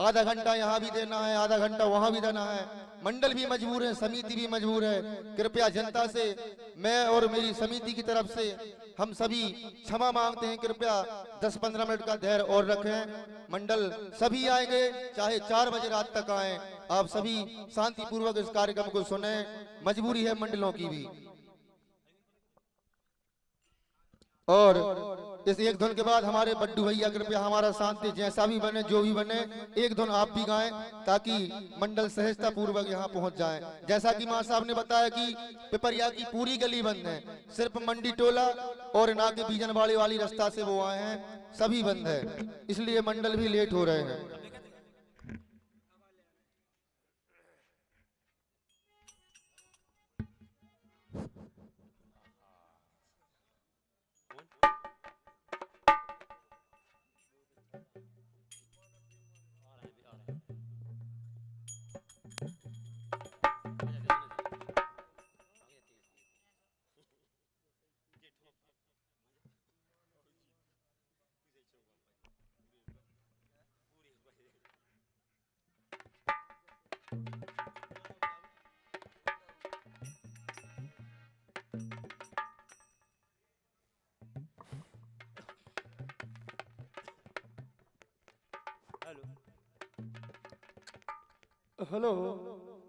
आधा घंटा यहाँ भी देना है, आधा घंटा वहां भी देना है। मंडल भी मजबूर है, समिति भी मजबूर है। कृपया जनता से मैं और मेरी समिति की तरफ से हम सभी क्षमा मांगते हैं। कृपया 10-15 मिनट का धैर्य और रखें। मंडल सभी आएंगे, चाहे 4 बजे रात तक आए। आप सभी शांतिपूर्वक इस कार्यक्रम को सुने, मजबूरी है मंडलों की भी। और इस एक धुन के बाद हमारे बड्डू भैया कृपया हमारा शांति जैसा भी बने, जो भी बने, एक धुन आप भी गाएं ताकि मंडल सहजता पूर्वक यहाँ पहुंच जाए। जैसा कि मां साहब ने बताया कि पिपरिया की पूरी गली बंद है, सिर्फ मंडी टोला और ना के बीजनवाड़ी वाली रास्ता से वो आए हैं, सभी बंद है, इसलिए मंडल भी लेट हो रहे हैं। Hello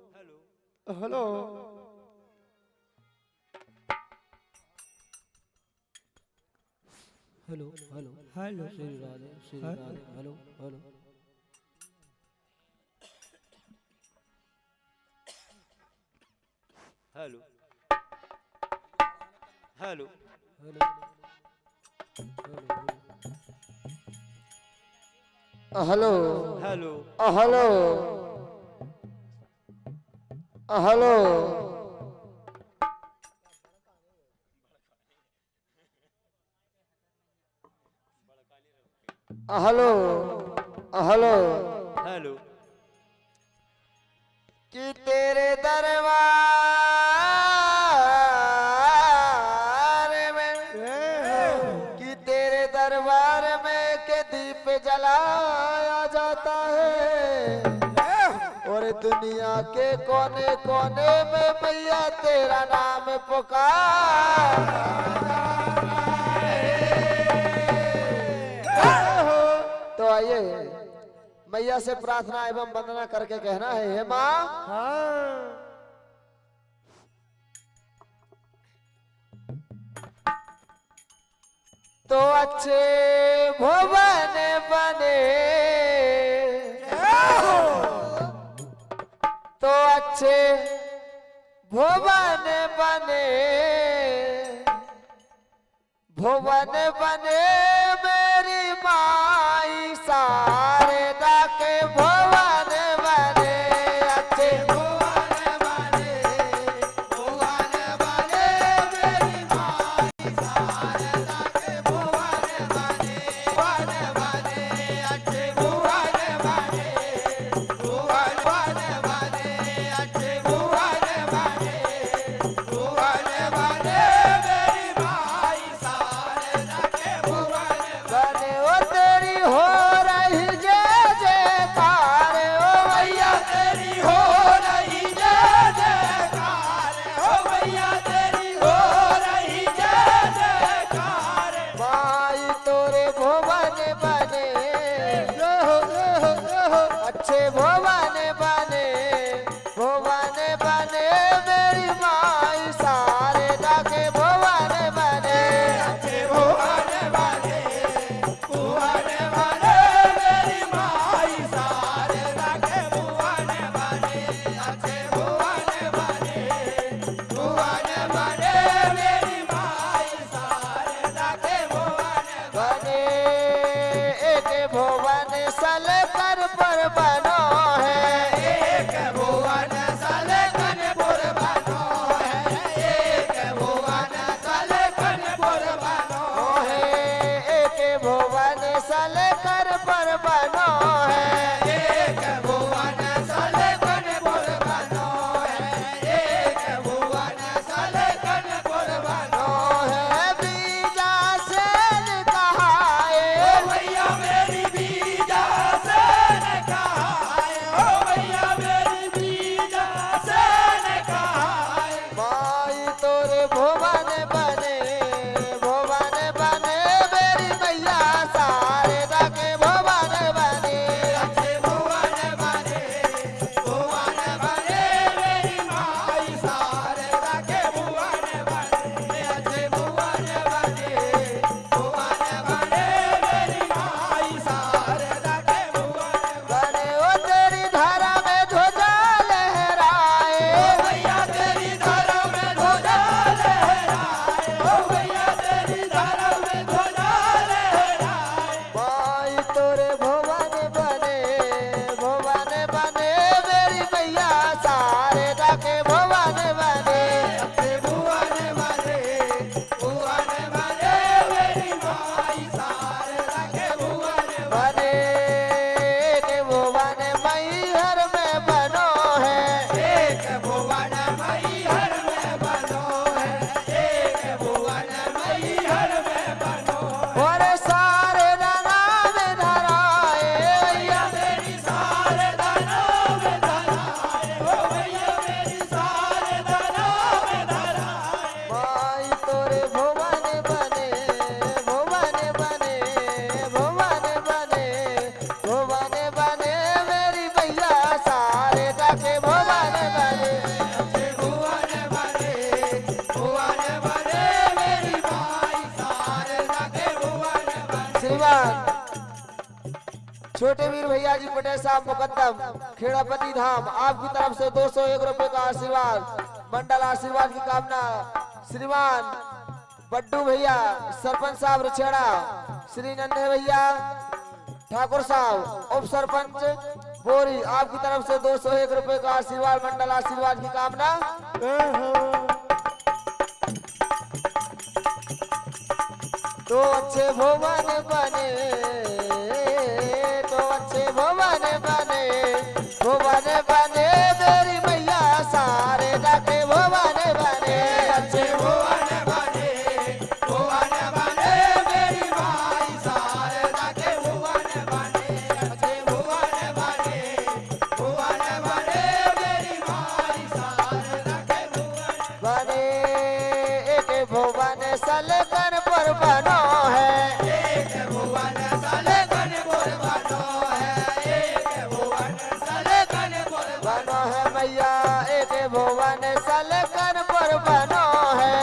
hello hello hello hello Shri Radhe Shri Radhe hello hello hello hello hello hello hello hello hello hello hello hello कि तेरे दरबार में, कि तेरे दरबार में के दीप जलाया जाता है और दुनिया के कोने कोने में मैया तेरा नाम पुकार। तो आइए मैया से प्रार्थना एवं वंदना करके कहना है, हे माँ तो अच्छे भुवन बने, तो अच्छे भुवन बने, भुवन बने मेरी माई शारदा के भुवन बने, अच्छे भुवन बने, भुवन बने मेरी माई शारदा के भुवन बने, भुवन बने, अच्छे भुवन बने, भुवन बने, अच्छे भुवन बने, भुवन बने मेरी माई शारदा छोटे वीर भैया जी पटेल साहब मुकद्दम खेड़ापति धाम आपकी तरफ से 201 रुपए का आशीर्वाद मंडल आशीर्वाद की कामना। श्रीमान बड्डू भैया सरपंच साहब रछेड़ा, श्री नन्हे भैया ठाकुर साहब उप सरपंच बोरी आपकी तरफ से 201 रुपए का आशीर्वाद मंडल आशीर्वाद की कामना। तो अच्छे भुवन बने, तो अच्छे भुवन बने, भुवन बने मेरी मैया सारे डाके भुवन बने, अच्छे भुवन बने, भुवन बने मेरी माई सारे लागे भुवन बने, अच्छे भुवन बने, भुवन बने मेरी माई सारे लागे भुवन बने। एक भुवन सलगन पर बनो है, एक भुवन सलगन पर बनो है, एक भुवन सलगन पर बनो है मैया एक भुवन सलगन पर बनो है,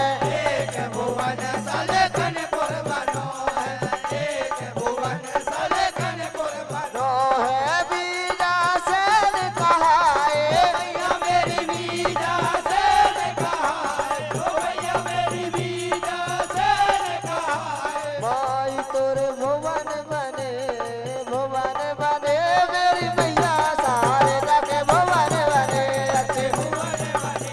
एक भुवन सलगन पर बनो है, एक भुवन सलगन पर बनो नो है बीजा से कहाए, भैया मेरी बीजा से कहा, ओ भैया मेरी बीजा से कहा, माई तोरे भुवन बने, भुवन बने मेरी मैया सारे जाके भुवन बने, अच्छे भुवन बने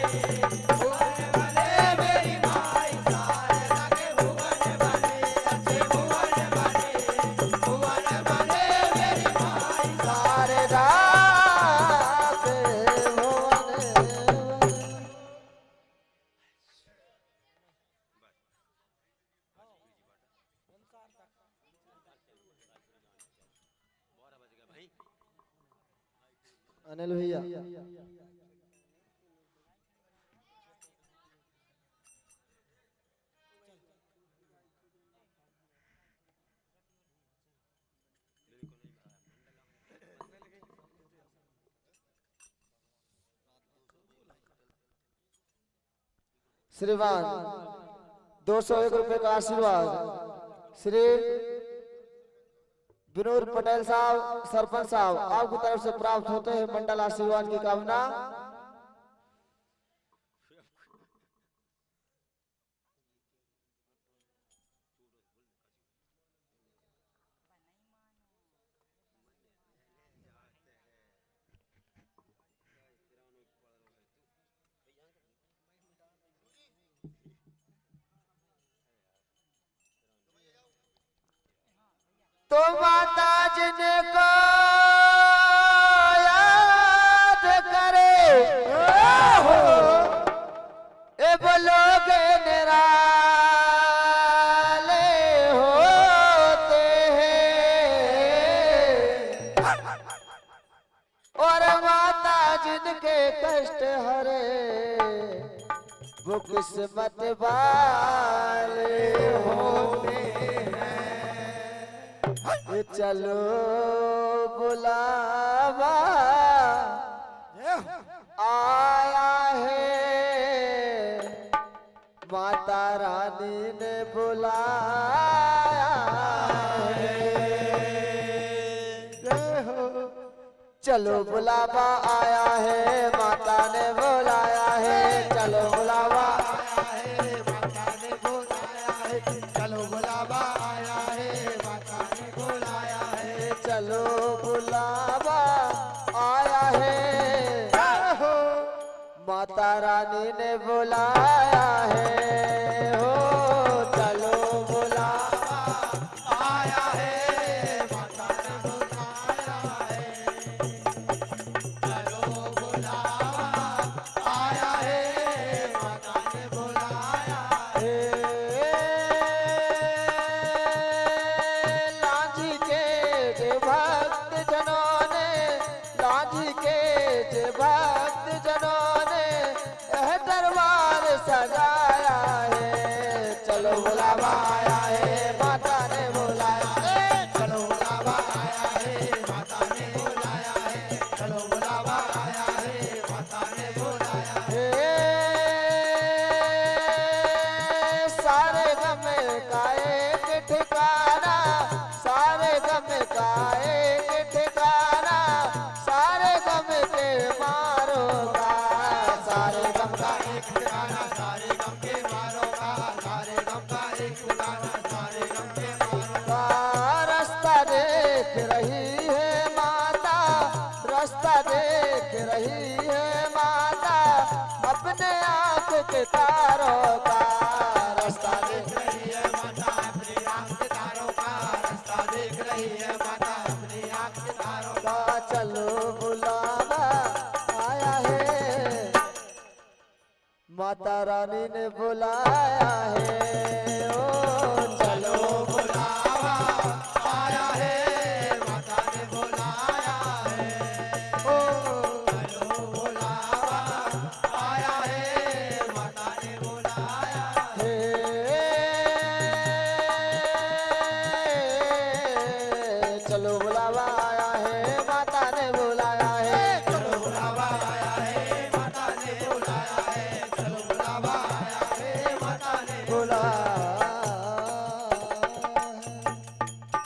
मेरी माई सारे लागे भुवन बने, अच्छे भुवन बने, भुवन बने मेरी माई सारे जाके भुवन बने। अनिल भैया श्रीमान 201 रुपए का आशीर्वाद श्री विनोद पटेल साहब सरपंच साहब आपकी तरफ से प्राप्त होते हैं मंडल आशीर्वाद की कामना। तो माता जिनको याद करे ए बोलोगे निराले होते हैं, और माता जिनके कष्ट हरे वो किस्मत वाले होते हैं। चलो बुलावा आया है, माता रानी ने बुलाया है। चलो बुलावा आया है, माता ने बुलाया है, चलो बुलावा आया है, माता ने बुलाया है, चलो बुलावा आया है, माता ने बुलाया है, चलो बुलावा आया है, माता रानी ने बुलाया है हो। चलो बुलावा आया है, माता ने बुलाया है, चलो बुलावा आया है, माता ने बुलाया है, लांझी के जे भक्त जनों ने, लांझी के जे भक्त जनों ने यह दरबार सजाया है। चलो बुलावा आया है, माता ने बुलाया है, चलो बुलावा आया है, माता ने बुलाया है, चलो बुलावा आया है, माता ने बुलाया है, सारे गम का एक ठिकाना, सारे गम का एक गाना सारे गम के मारो का सारे गम का एक गाना सारे गम के मारो का रास्ता देख रही है माता, रास्ता देख रही है माता, अपने आंख के तारों का रास्ता देख रही है माता अपनी आंख के तारों का रास्ता देख रही है माता अपनी आंख के तारों का। चलो बुलावा आया है, माता रानी ने बुलाया है। ओ चलो बुलावा आया है माता ने बुलाया है ओ चलो बुलावा आया है माता ने बुलाया हे चलो बुलावा आया है, माता ने बुलाया है। चलो बुलावा आया है माता ने बुलाया है चलो बुलावा आया है माता ने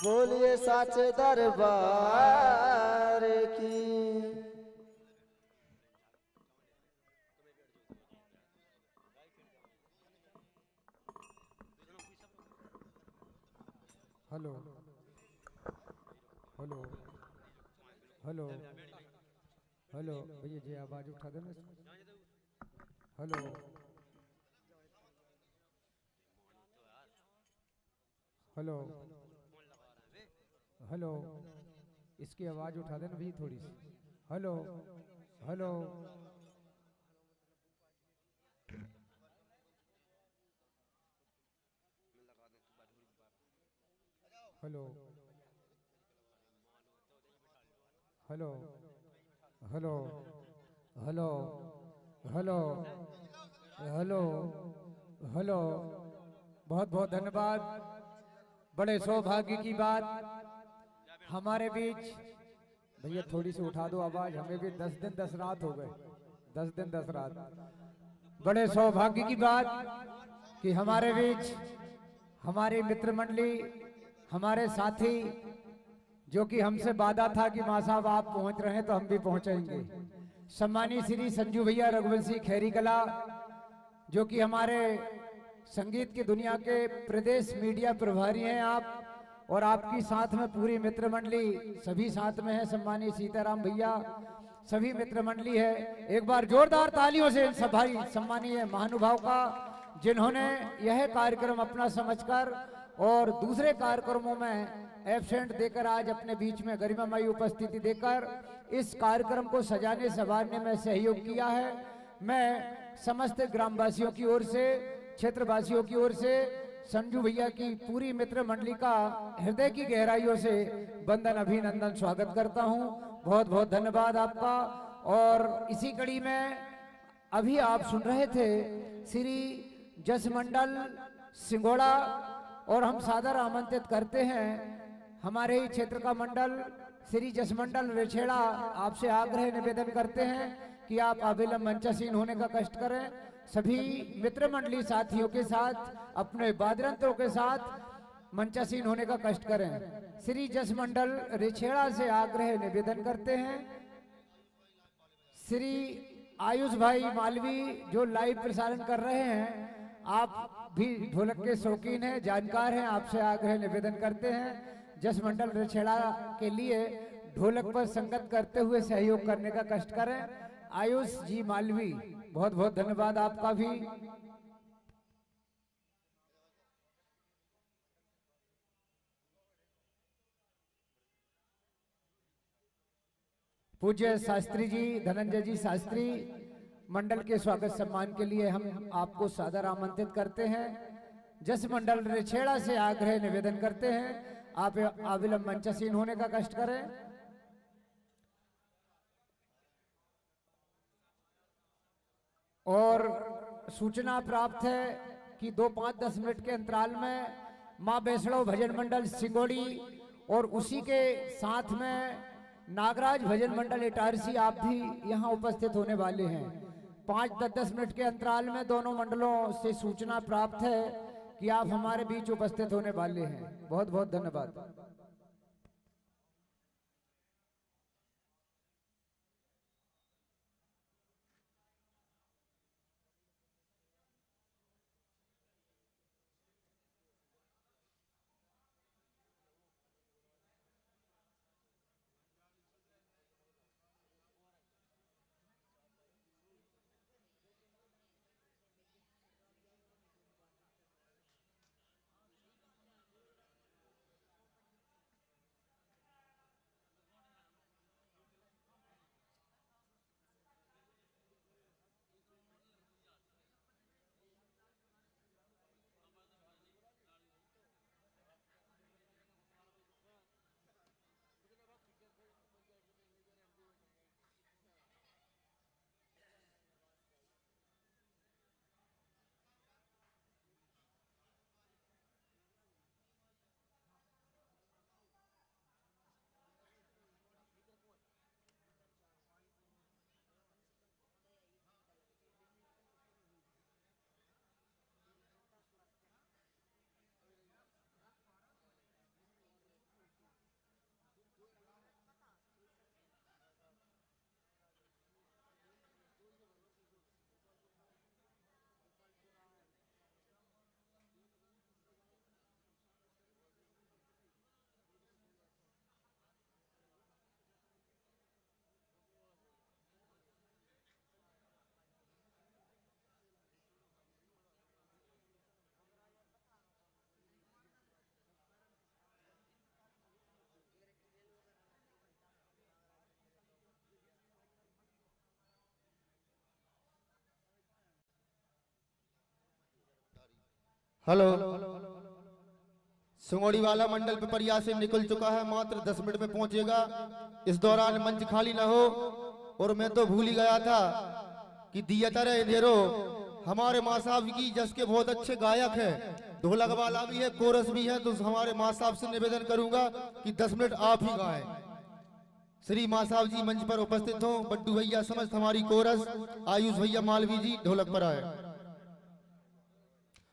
बोलिए साचे दरबार की। हेलो हेलो हेलो हेलो भैया जी आवाज उठा देना। हेलो हेलो हेलो इसकी आवाज उठा देना भैया थोड़ी सी। Hello hello hello hello hello hello hello hello hello बहुत बहुत धन्यवाद। बड़े सौभाग्य की बात हमारे बीच भैया थोड़ी सी उठा दो आवाज, हमें भी 10 दिन 10 रात हो गए, 10 दिन 10 रात। बड़े सौभाग्य की बात कि हमारे बीच हमारी मित्र मंडली, हमारे साथी जो कि हमसे वादा था कि मां साहब आप पहुंच रहे हैं तो हम भी पहुंचेंगे। सम्मानी श्री संजू भैया रघुवंशी खैरी कला जो कि हमारे संगीत की दुनिया के प्रदेश मीडिया प्रभारी हैं आप, और आपकी साथ में पूरी मित्र मंडली सभी साथ में है। सम्मानी सीताराम भैया सभी मित्र मंडली है। एक बार जोरदार तालियों से इन सभी सम्मानीय महानुभाव का जिन्होंने यह कार्यक्रम अपना समझकर और दूसरे कार्यक्रमों में एब्सेंट देकर आज अपने बीच में गरिमामयी उपस्थिति देकर इस कार्यक्रम को सजाने संवारने में सहयोग किया है। मैं समस्त ग्रामवासियों की ओर से, क्षेत्रवासियों की ओर से संजू भैया की पूरी मित्र मंडली का हृदय की गहराइयों से वंदन अभिनंदन स्वागत करता हूं। बहुत बहुत धन्यवाद आपका। और इसी कड़ी में अभी आप सुन रहे थे श्री जसमंडल सिंगोड़ा, और हम सादर आमंत्रित करते हैं हमारे ही क्षेत्र का मंडल श्री जसमंडल रेछेड़ा। आपसे आग्रह निवेदन करते हैं कि आप अविलंब मंचासीन होने का कष्ट करें। सभी मित्र मंडली साथियों के साथ अपने वाद्ययंत्रों के साथ मंचासीन होने का कष्ट करें। श्री जसमंडल रेछेड़ा से आग्रह निवेदन करते हैं। श्री आयुष भाई मालवी जो लाइव प्रसारण कर रहे हैं, आप भी ढोलक के शौकीन हैं, जानकार हैं, आपसे आग्रह निवेदन करते हैं जसमंडल रेछेड़ा के लिए ढोलक पर संगत करते हुए सहयोग करने का कष्ट करें। आयुष जी मालवी, बहुत बहुत धन्यवाद आपका भी। पूज्य शास्त्री जी, धनंजय जी शास्त्री मंडल के स्वागत सम्मान के लिए हम आपको सादर आमंत्रित करते हैं। जस मंडल रेछेड़ा से आग्रह निवेदन करते हैं आप अविलंब मंचासीन होने का कष्ट करें। और सूचना प्राप्त है कि 2-5-10 मिनट के अंतराल में मां वैष्णव भजन मंडल सिंगोड़ी और उसी के साथ में नागराज भजन मंडल इटारसी आप भी यहां उपस्थित होने वाले हैं। 5-10 मिनट के अंतराल में दोनों मंडलों से सूचना प्राप्त है कि आप हमारे बीच उपस्थित होने वाले हैं। बहुत बहुत धन्यवाद। हेलो। सिंगोड़ी वाला मंडल पिपरिया से निकल चुका है, मात्र 10 मिनट में पहुंचेगा। इस दौरान मंच खाली ना हो। और मैं तो भूल ही गया था कि दियतर अंधेरो हमारे माँ साहब की जस के बहुत अच्छे गायक हैं, ढोलक वाला भी है, कोरस भी है। तो हमारे माँ साहब से निवेदन करूंगा कि 10 मिनट आप ही गाएं। श्री माँ साहब जी मंच पर उपस्थित हो। बड्डू भैया समस्त हमारी कोरस, आयुष भैया मालवी जी ढोलक पर आए।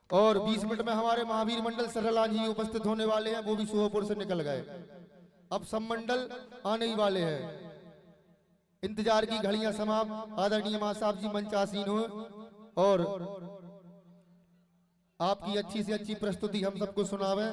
और 20 मिनट में हमारे महावीर मंडल सरला जी उपस्थित होने वाले हैं, वो भी सुहोपुर से निकल गए। अब सब मंडल आने ही वाले हैं। इंतजार की घड़ियां समाप्त। आदरणीय मां साहब जी मंच आसीन हो और आपकी अच्छी से अच्छी प्रस्तुति हम सबको सुनावे।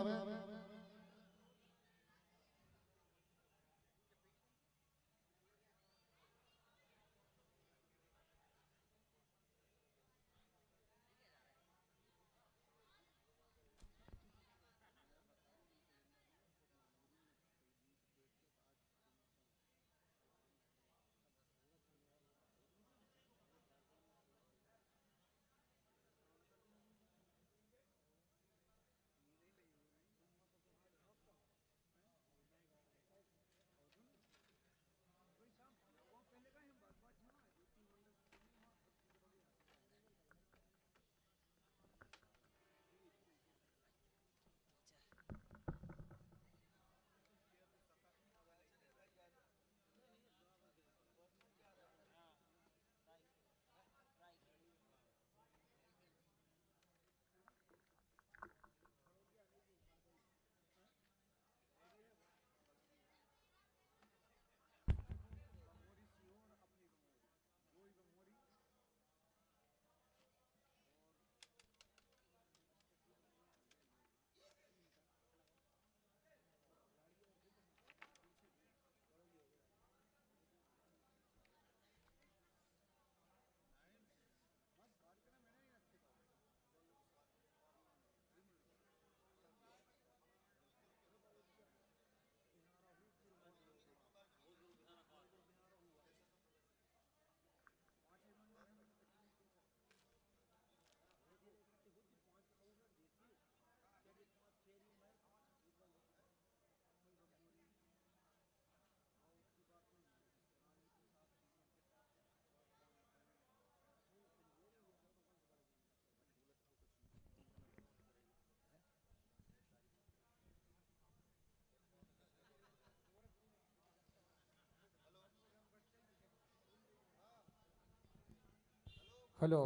हेलो।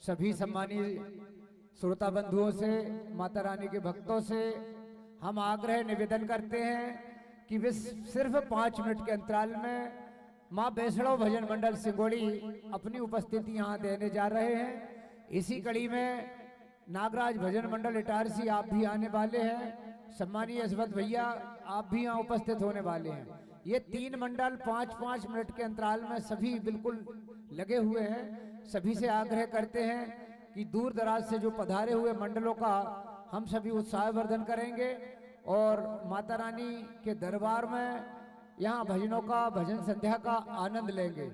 सभी सम्मानीय श्रोता बंधुओं से, माता रानी के भक्तों से हम आग्रह निवेदन करते हैं कि वे सिर्फ 5 मिनट के अंतराल में माँ वैष्णव भजन मंडल सिंगोड़ी अपनी उपस्थिति यहाँ देने जा रहे हैं। इसी कड़ी में नागराज भजन मंडल इटारसी आप भी आने वाले हैं। सम्मानीय यशवंत भैया आप भी यहाँ उपस्थित होने वाले हैं। ये 3 मंडल 5-5 मिनट के अंतराल में सभी बिल्कुल लगे हुए हैं। सभी से आग्रह करते हैं कि दूर दराज से जो पधारे हुए मंडलों का हम सभी उत्साहवर्धन करेंगे और माता रानी के दरबार में यहाँ भजनों का, भजन संध्या का आनंद लेंगे।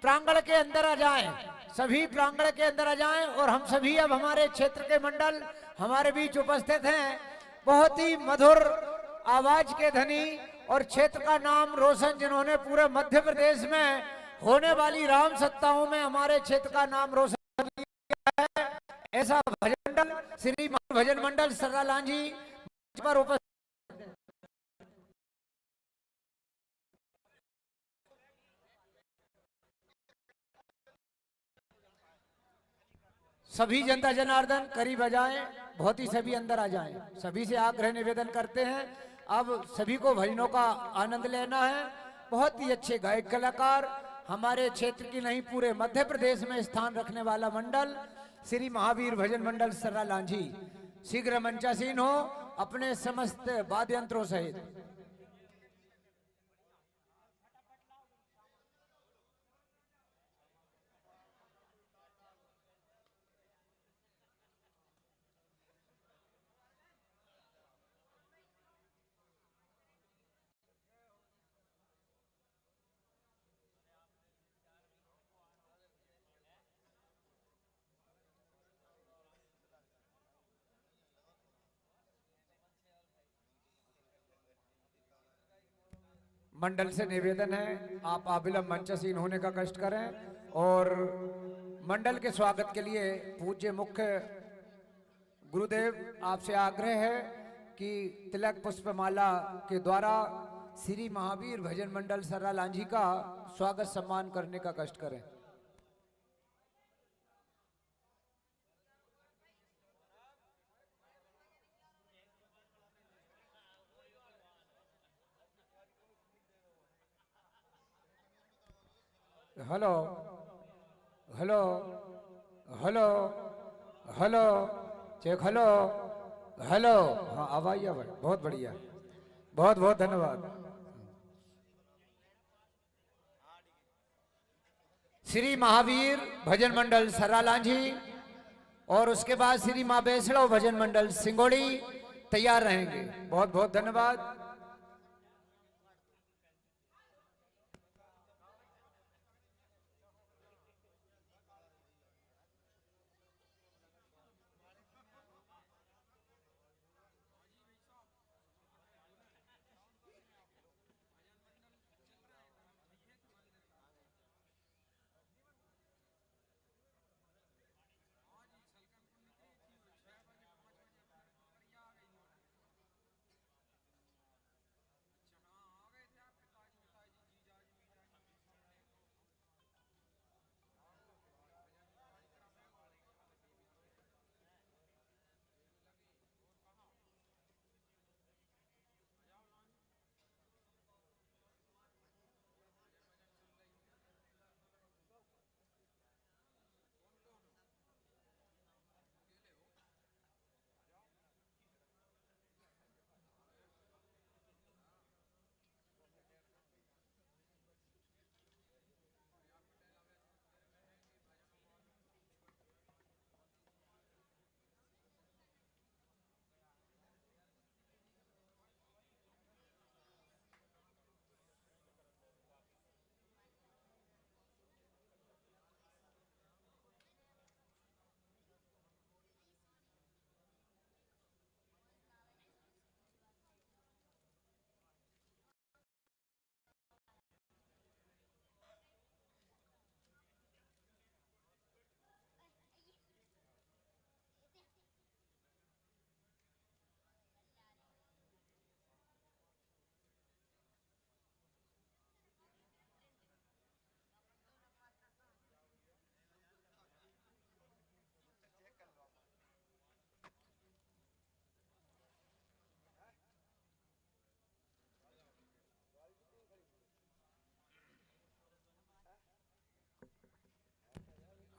प्रांगण के अंदर आ जाएं, सभी प्रांगण के अंदर आ जाएं। और हम सभी अब हमारे क्षेत्र के मंडल हमारे बीच उपस्थित हैं। बहुत ही मधुर आवाज के धनी और क्षेत्र का नाम रोशन जिन्होंने पूरे मध्य प्रदेश में होने वाली राम सत्ताओं में हमारे क्षेत्र का नाम रोशन किया है, ऐसा भजन मंडल श्री भजन मंडल सर्रा लांझी पर उपस्थित। सभी जनता जनार्दन करीब आ जाएं, बहुत ही सभी अंदर आ जाएं। सभी से आग्रह निवेदन करते हैं, अब सभी को भजनों का आनंद लेना है। बहुत ही अच्छे गायक कलाकार, हमारे क्षेत्र की नहीं पूरे मध्य प्रदेश में स्थान रखने वाला मंडल श्री महावीर भजन मंडल सर्रा लांझी शीघ्र मंचासीन हो अपने समस्त वाद्य यंत्रों सहित। मंडल से निवेदन है आप अविलंब मंचासीन होने का कष्ट करें। और मंडल के स्वागत के लिए पूज्य मुख्य गुरुदेव आपसे आग्रह है कि तिलक पुष्पमाला के द्वारा श्री महावीर भजन मंडल सर्रा लांझी का स्वागत सम्मान करने का कष्ट करें। Hello hello hello hello check hello hello. हाँ अब आइए, बहुत बढ़िया, बहुत बहुत धन्यवाद। श्री महावीर भजन मंडल सर्रा लांझी और उसके बाद श्री माँ बैसड़ो भजन मंडल सिंगोड़ी तैयार रहेंगे। बहुत बहुत धन्यवाद।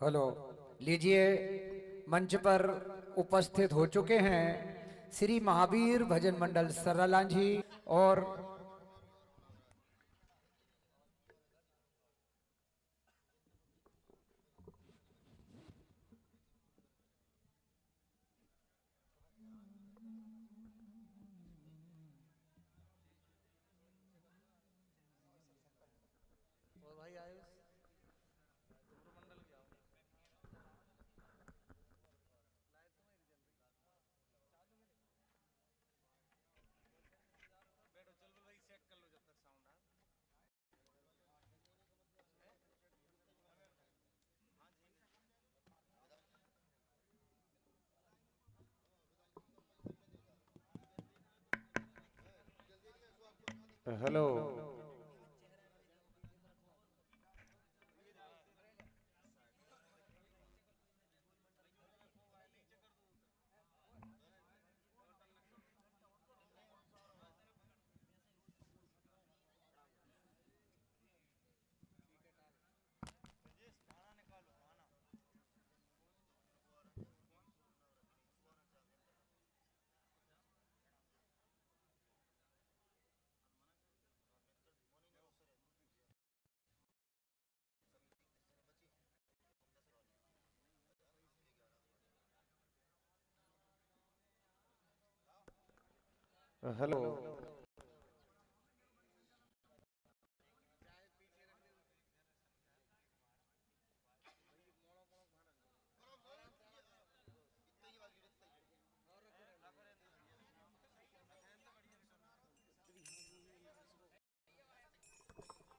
हेलो लीजिए, मंच पर उपस्थित हो चुके हैं श्री महावीर भजन मंडल सर्रा लांझी और और भाई Ayush hello hello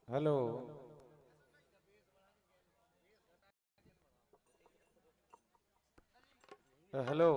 hello hello